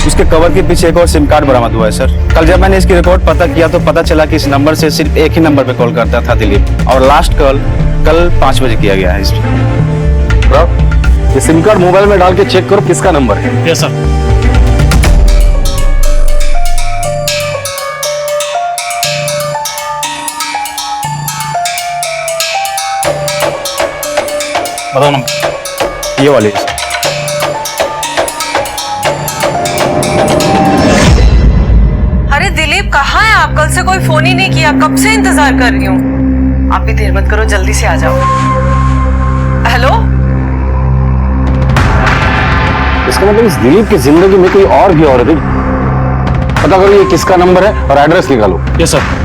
उसके कवर के पीछे एक और सिम कार्ड बरामद हुआ है सर। कल जब मैंने इसकी रिकॉर्ड पता किया तो पता चला कि इस नंबर से सिर्फ एक ही नंबर पे कॉल करता था दिलीप, और लास्ट कॉल कल 5 बजे किया गया है इस पे। ये सिम कार्ड मोबाइल में डाल के चेक करो किसका नंबर है। Yes sir. बताओ नंबर। ये वाली। अरे दिलीप कहाँ है आप? कल से कोई फोन ही नहीं किया, कब से इंतजार कर रही हूँ। आप भी देर मत करो, जल्दी से आ जाओ। हेलो? इसका मतलब इस दिलीप की जिंदगी में कोई और भी औरत है। पता करो ये किसका नंबर है और एड्रेस निकालो। Yes sir.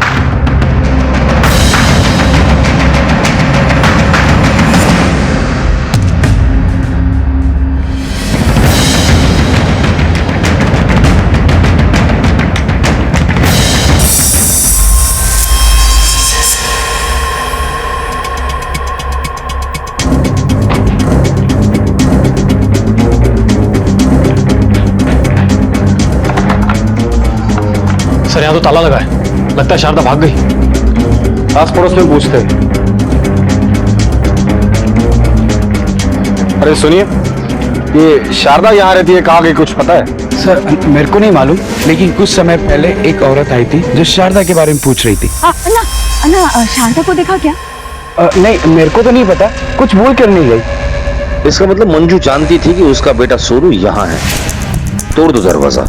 सर यहाँ तो ताला लगा है, लगता है शारदा भाग गई। आस पड़ोस में पूछते हैं। अरे सुनिए, ये शारदा यहाँ रहती है, कहाँ गई कुछ पता है? सर मेरे को नहीं मालूम, लेकिन कुछ समय पहले एक औरत आई थी जो शारदा के बारे में पूछ रही थी। अन्ना शारदा को देखा क्या? नहीं, मेरे को तो नहीं पता, कुछ बोल कर नहीं गई। इसका मतलब मंजू जानती थी कि उसका बेटा सोनू यहाँ है। तोड़ दो दरवाजा।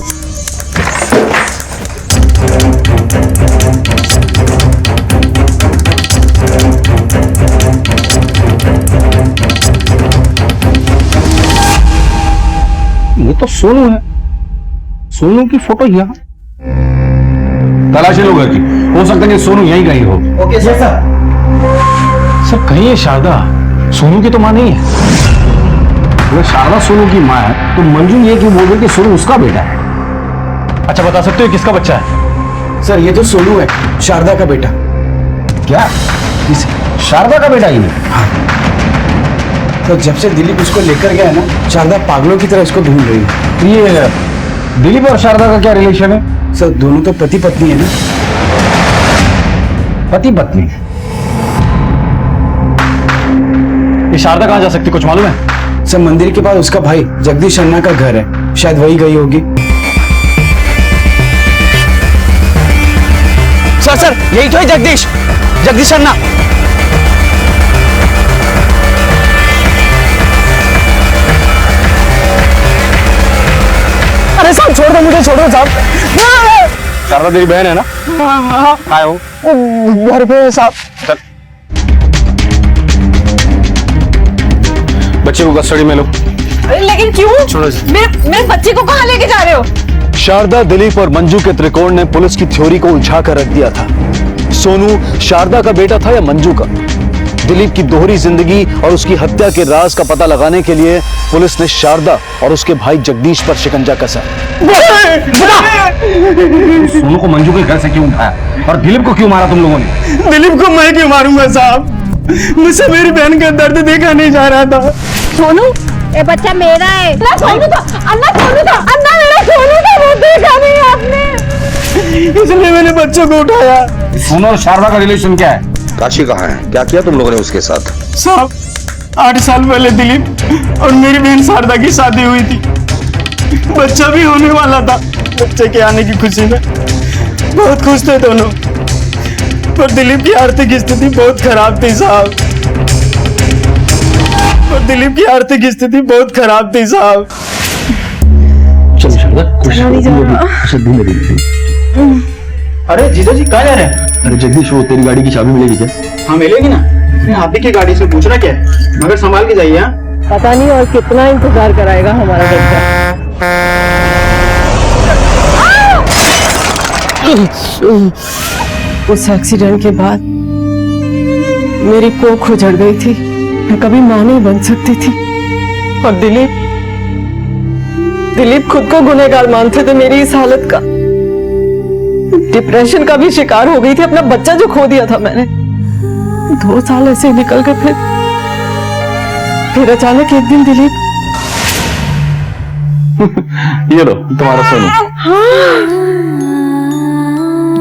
ये तो सोनू है, सोनू की फोटो यहाँ। तलाशी लो घर की, हो सकता है कि सोनू यहीं कहीं हो। Okay sir. सर कहीं ये शारदा सोनू की तो मां नहीं है। अगर शारदा सोनू की माँ है तो मंजू ये क्यों बोल रही कि सोनू उसका बेटा है? अच्छा बता सकते हो किसका बच्चा है? सर ये तो सोनू है, शारदा का बेटा। क्या? शारदा का बेटा ही नहीं? हाँ। तो जब से दिलीप उसको लेकर गया है ना, शारदा पागलों की तरह इसको ढूंढ रही है। ये दिलीप और शारदा का क्या रिलेशन है? सर दोनों तो पति पत्नी है ना। पति पत्नी? ये शारदा कहाँ जा सकती कुछ मालूम है? सर मंदिर के पास उसका भाई जगदीश अन्ना का घर है, शायद वही गई होगी। सर यही तो है जगदीश अन्ना। अरे साहब छोड़ दो मुझे, छोड़ो साहब। शारदा तेरी बहन है ना? हाँ हो घर पे है साहब। चल बच्चे को कस्टडी में लो। लेकिन क्यों? छोड़ो। मेरे बच्चे को कहाँ लेके जा रहे हो? शारदा, दिलीप और मंजू के त्रिकोण ने पुलिस की थ्योरी को उलझा कर रख दिया था। सोनू शारदा का बेटा था या मंजू का? दिलीप की दोहरी जिंदगी और उसकी हत्या के राज का पता लगाने के लिए पुलिस ने शारदा और उसके भाई जगदीश पर शिकंजा कसा। सोनू को मंजू के घर से क्यों उठाया और दिलीप को क्यों मारा तुम लोगों ने? दिलीप को मैं क्यों मारूंगा साहब? मुझसे मेरी बहन का दर्द देखा नहीं जा रहा था। सोनू, ये बच्चा मेरा है। अन्ना सोनू था, अन्ना मेरा सोनू था, वो देखा नहीं आपने। इसलिए मैंने बच्चों को उठाया। सोनू और शारदा का रिलेशन क्या है? काशी कहाँ है? क्या किया तुम लोगों ने उसके साथ? साहब 8 साल पहले दिलीप और मेरी बहन शारदा की शादी हुई थी, बच्चा भी होने वाला था। बच्चे के आने की खुशी में बहुत खुश थे दोनों, पर दिलीप की आर्थिक स्थिति बहुत खराब थी साहब। साहब चलो शारदा, अरे जीजा जी कहाँ जा रहे हैं? अरे जगदीश, वो तेरी गाड़ी की चाबी मिलेगी क्या? हाँ मिलेगी ना। आप ही की गाड़ी से पूछना क्या है, मगर संभाल के जाइए। पता नहीं और कितना इंतजार कराएगा हमारा बच्चा। उस एक्सीडेंट के बाद मेरी कोख उजड़ गई थी, मैं कभी मां नहीं बन सकती थी। और दिलीप खुद को गुनहगार मानते थे मेरी इस हालत का। डिप्रेशन का भी शिकार हो गई थी, अपना बच्चा जो खो दिया था मैंने। 2 साल ऐसे निकल गए, फिर अचानक एक दिन दिलीप। ये लो तुम्हारा सोनू।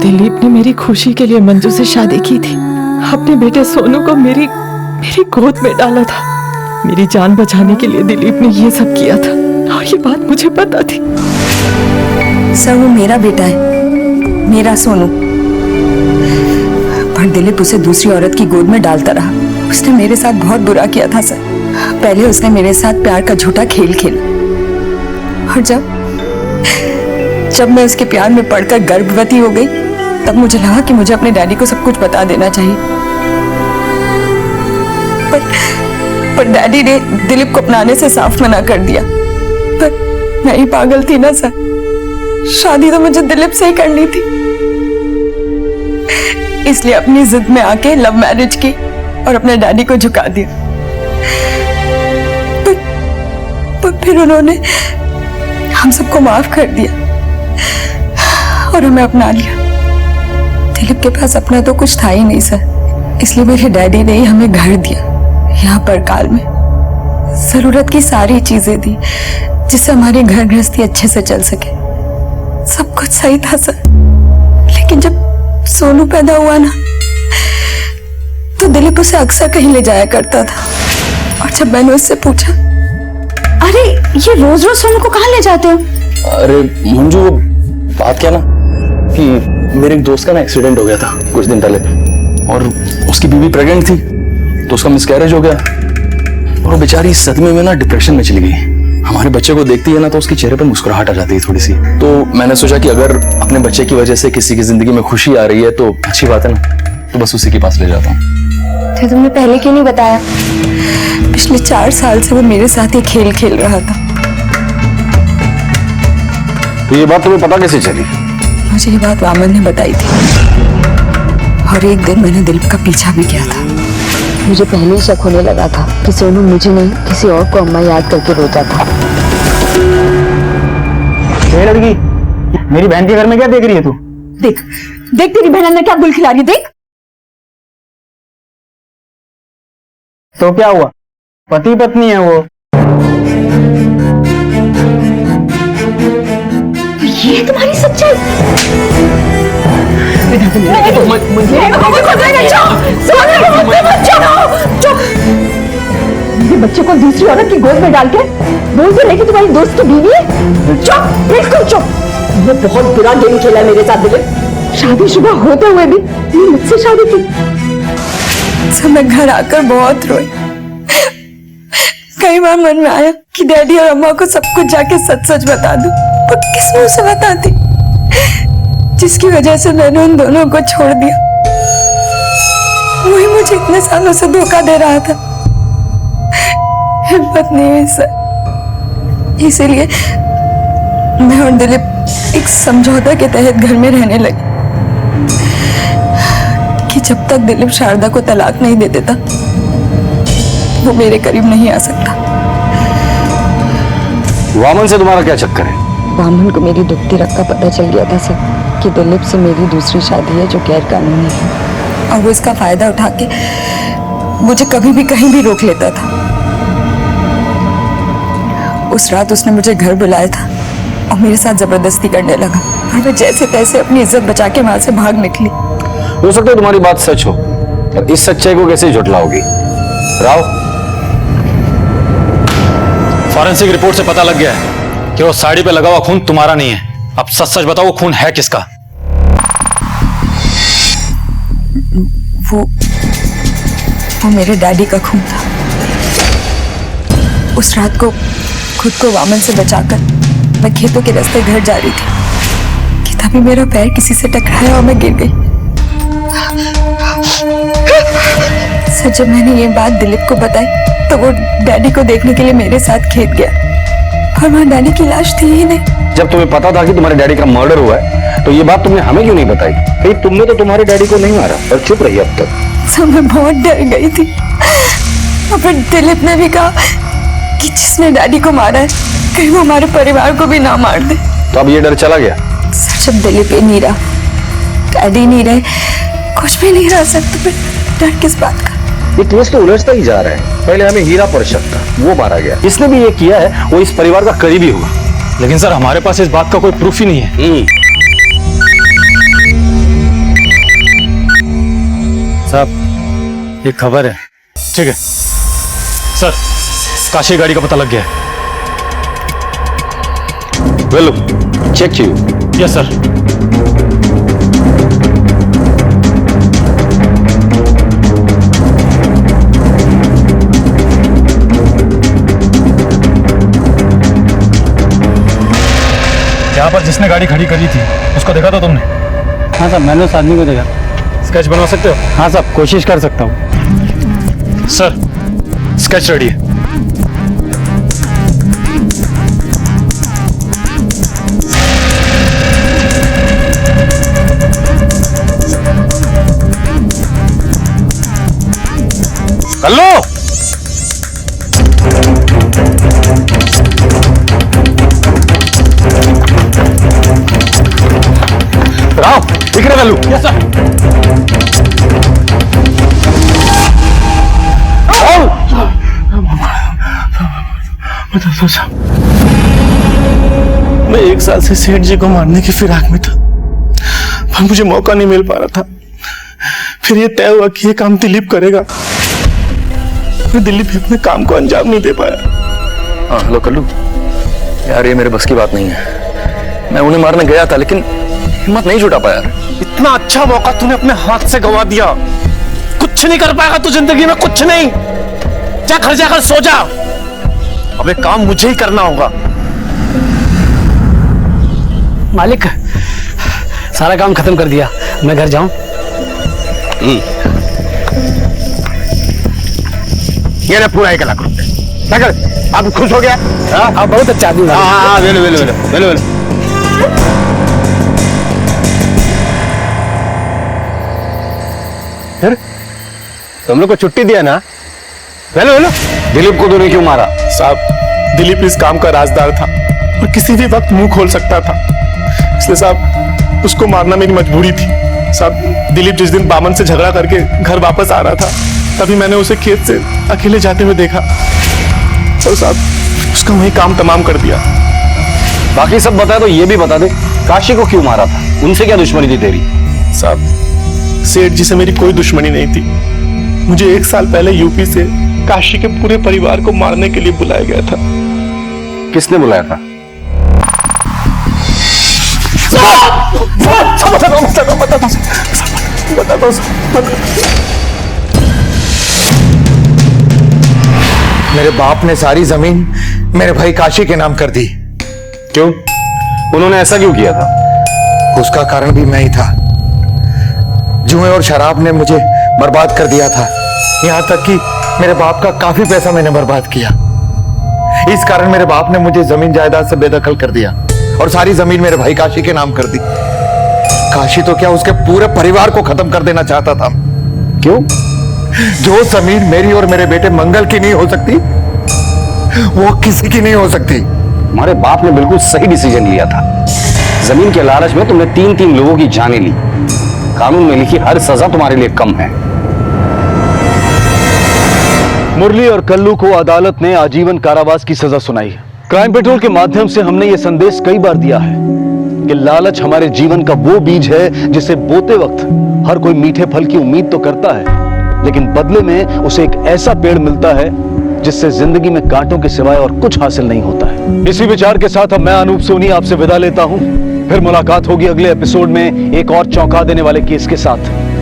दिलीप ने मेरी खुशी के लिए मंजू से शादी की थी, अपने बेटे सोनू को मेरी गोद में डाला था। मेरी जान बचाने के लिए दिलीप ने ये सब किया था, और ये बात मुझे पता थी। सर वो मेरा बेटा है, मेरा सोनू। पर दिलीप उसे दूसरी औरत की गोद में डालता रहा। उसने मेरे साथ बहुत बुरा किया था सर। पहले उसने मेरे साथ प्यार का झूठा खेल खेला, और जब मैं उसके प्यार में पड़कर गर्भवती हो गई, तब मुझे लगा कि मुझे अपने डैडी को सब कुछ बता देना चाहिए। पर डैडी ने दिलीप को अपनाने से साफ मना कर दिया। पर मैं ही पागल थी ना सर, शादी तो मुझे दिलीप से ही करनी थी। इसलिए अपनी जिद में आके लव मैरिज की और अपने डैडी को झुका दिया। पर फिर उन्होंने हम सबको माफ कर दिया और हमें अपना लिया। दिलीप के पास अपना तो कुछ था ही नहीं सर, इसलिए मेरे डैडी ने ही हमें घर दिया, यहाँ पर काल में जरूरत की सारी चीजें दी, जिससे हमारी घर गृहस्थी अच्छे से चल सके। सब कुछ सही था सर। लेकिन जब सोनू पैदा हुआ ना तो दिलीप उसे अक्सर कहीं ले जाया करता था। और जब मैंने उससे पूछा, अरे ये रोज रोज सोनू को कहाँ ले जाते हो? अरे मंजू, वो बात क्या ना कि मेरे एक दोस्त का ना एक्सीडेंट हो गया था कुछ दिन पहले, और उसकी बीवी प्रेग्नेंट थी तो उसका मिसकैरेज हो गया, और वो बेचारी इस सदमे में ना डिप्रेशन में चली गई। हमारे बच्चे को देखती है ना तो उसके चेहरे पर मुस्कुराहट आ जाती है थोड़ी सी। तो मैंने सोचा कि अगर अपने बच्चे की वजह से किसी की जिंदगी में खुशी आ रही है तो अच्छी बात है ना, तो बस उसी के पास ले जाता हूँ। तो तुमने पहले क्यों नहीं बताया? पिछले 4 साल से वो मेरे साथ ही खेल खेल रहा था। तो ये बात तुम्हें पता कैसे चली? मुझे ये बात वामन ने बताई थी, और एक दिन मैंने दिलीप का पीछा भी किया था। मुझे पहले ही शक होने लगा था कि सोनू मुझे नहीं किसी और को अम्मा याद करके रोता था। लड़की, मेरी बहन के घर में क्या देख रही है तू? देख देख तेरी बहन ने क्या गुल खिला रही है, देख। तो क्या हुआ? पति पत्नी है वो। ये तुम्हारी सच्चाई? मेरे बच्चे को दूसरी औरत की गोद में डाल के बोल तो रही कि तुम्हारी दोस्त की बीवी है। चुप, बिल्कुल चुप। ये बहुत बुरा गेम खेला है मेरे साथ दिलीप। शादीशुदा होते हुए भी तुमने मुझसे शादी की। सब मैं घर आकर बहुत रोई। कई बार मन में आया कि डैडी और अम्मा को सब कुछ जाके सच सच बता दूं, पर किस मुंह से बताती, जिसकी वजह से मैंने उन दोनों को छोड़ दिया। वही मुझे इतने सालों से धोखा दे रहा था। हिम्मत नहीं हुई सर, इसीलिए मैं और दिलीप एक समझौता के तहत घर में रहने लगे कि जब तक दिलीप शारदा को तलाक नहीं दे देता वो मेरे करीब नहीं आ सकता। वामन से तुम्हारा क्या चक्कर है? वामन को मेरी दुखती रग का पता चल गया था सर कि दिलीप से मेरी दूसरी शादी है जो गैर कानूनी है, और वो इसका फायदा उठा के मुझे कभी भी कहीं भी रोक लेता था। उस रात उसने मुझे घर बुलाया था और मेरे साथ जबरदस्ती करने लगा, और मैं जैसे तैसे अपनी इज्जत बचा के वहां से भाग निकली। हो सकता है तुम्हारी बात सच हो, पर इस सच्चाई को कैसे झुठलाओगी? राव, फॉरेंसिक रिपोर्ट से पता लग गया है कि वो साड़ी पे लगा हुआ खून तुम्हारा नहीं है। अब सच सच बताओ, वो खून है किसका? वो मेरे डैडी का खून था। उस रात को खुद को वामन से बचाकर मैं खेतों के रास्ते घर जा रही थी कि तभी मेरा पैर किसी से टकराया और मैं गिर गई। सर, जब मैंने ये बात दिलीप को बताई तो वो डैडी को देखने के लिए मेरे साथ खेत गया, और वहाँ डैडी की लाश थी ही नहीं। जब तुम्हें पता था कि तुम्हारे डैडी का मर्डर हुआ है तो ये बात तुमने हमें क्यों नहीं बताई? कहीं तुमने तो तुम्हारे डैडी को नहीं मारा और चुप रही अब तक। सब मैं बहुत डर गई थी, और फिर दिलीप ने भी कहा कि जिसने डैडी को मारा है कहीं वो हमारे परिवार को भी ना मार दे। तो अब ये डर चला गया? सर, जब दिलीप ही नहीं रहा, डैडी नहीं रहे, कुछ भी नहीं रह सकता, फिर डर किस बात का? ये केस तो उलझता ही जा रहा है। पहले हमें हीरा पर शक था, वो मारा गया। इसने भी ये किया है, वो इस परिवार का करीबी होगा। लेकिन सर, हमारे पास इस बात का कोई प्रूफ ही नहीं है। साहब, ये खबर है। ठीक है सर, काशी गाड़ी का पता लग गया है। Well, check you. Yes sir. यहाँ पर जिसने गाड़ी खड़ी करी थी उसको देखा था तुमने? हाँ साहब, मैंने उस आदमी को देखा। स्केच बनवा सकते हो? हाँ साहब, कोशिश कर सकता हूँ। सर, स्केच रेडी है। हेलो, राव, दिख रहा है? Yes sir. मैं 1 साल से सेठ जी को मारने की फिराक में था, पर मुझे मौका नहीं मिल पा रहा था। फिर ये तय हुआ कि ये काम दिलीप करेगा। मैं दिलीप अपने काम को अंजाम नहीं दे पाया। हाँ हेलो कल्लू, यार ये मेरे बस की बात नहीं है। मैं उन्हें मारने गया था लेकिन हिम्मत नहीं जुटा पाया। इतना अच्छा मौका तूने अपने हाथ से गंवा दिया। कुछ नहीं कर पाएगा तू जिंदगी में, कुछ नहीं। जा घर जाकर सो जा। अब एक काम मुझे ही करना होगा। मालिक, सारा काम खत्म कर दिया, मैं घर जाऊं? ये ना पूरा 1 लाख रुपए। आप खुश हो गया? आप बहुत अच्छा आदमी। हाँ वेलो वेलो वेलो वेलो वेलो। तुम लोग को छुट्टी दिया ना? वेलो वेलो। दिलीप को तूने क्यों मारा? साहब, दिलीप इस काम का राजदार था और किसी भी वक्त मुंह खोल सकता था, इसलिए साहब उसको मारना मेरी मजबूरी थी। साहब, दिलीप जिस दिन बामन से झगड़ा करके घर वापस आ रहा था, तभी मैंने उसे खेत से अकेले जाते हुए देखा और साहब उसका वही काम तमाम कर दिया। बाकी सब बता तो ये भी बता दे, काशी को क्यों मारा था? उनसे क्या दुश्मनी थी तेरी? साहब, सेठ जी से मेरी कोई दुश्मनी नहीं थी। मुझे 1 साल पहले यूपी से काशी के पूरे परिवार को मारने के लिए बुलाया गया था। किसने बुलाया था? मेरे बाप ने सारी जमीन मेरे भाई काशी के नाम कर दी। क्यों? उन्होंने ऐसा क्यों किया था? उसका कारण भी मैं ही था। जुए और शराब ने मुझे बर्बाद कर दिया था। यहां तक कि मेरे बाप का काफी पैसा मैंने बर्बाद किया। इस कारण मेरे बाप ने मुझे जमीन जायदाद से बेदखल कर दिया और सारी जमीन मेरे भाई काशी के नाम कर दी। काशी तो क्या, उसके पूरे परिवार को खत्म कर देना चाहता था। क्यों? जो जमीन मेरी और मेरे बेटे मंगल की नहीं हो सकती, वो किसी की नहीं हो सकती। हमारे बाप ने बिल्कुल सही डिसीजन लिया था। जमीन के लालच में तुमने 3-3 लोगों की जानें ली। कानून में लिखी हर सजा तुम्हारे लिए कम है। मुरली और कल्लू को अदालत ने आजीवन कारावास की सजा सुनाई है। क्राइम पेट्रोल के माध्यम से हमने ये संदेश कई बार दिया है कि लालच हमारे जीवन का वो बीज है जिसे बोते वक्त हर कोई मीठे फल की उम्मीद तो करता है, लेकिन बदले में उसे एक ऐसा पेड़ मिलता है जिससे जिंदगी में कांटों के सिवाय और कुछ हासिल नहीं होता है। इसी विचार के साथ अब मैं अनूप सोनी आपसे विदा लेता हूं। फिर मुलाकात होगी अगले एपिसोड में एक और चौंका देने वाले केस के साथ।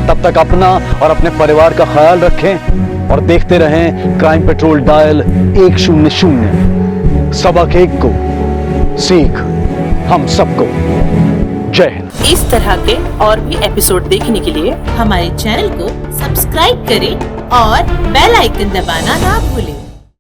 तब तक अपना और अपने परिवार का ख्याल रखें और देखते रहें क्राइम पेट्रोल डायल 100। सबक एक को, सीख हम सबको। जय हिंद। इस तरह के और भी एपिसोड देखने के लिए हमारे चैनल को सब्सक्राइब करें और बेल आइकन दबाना ना भूलें।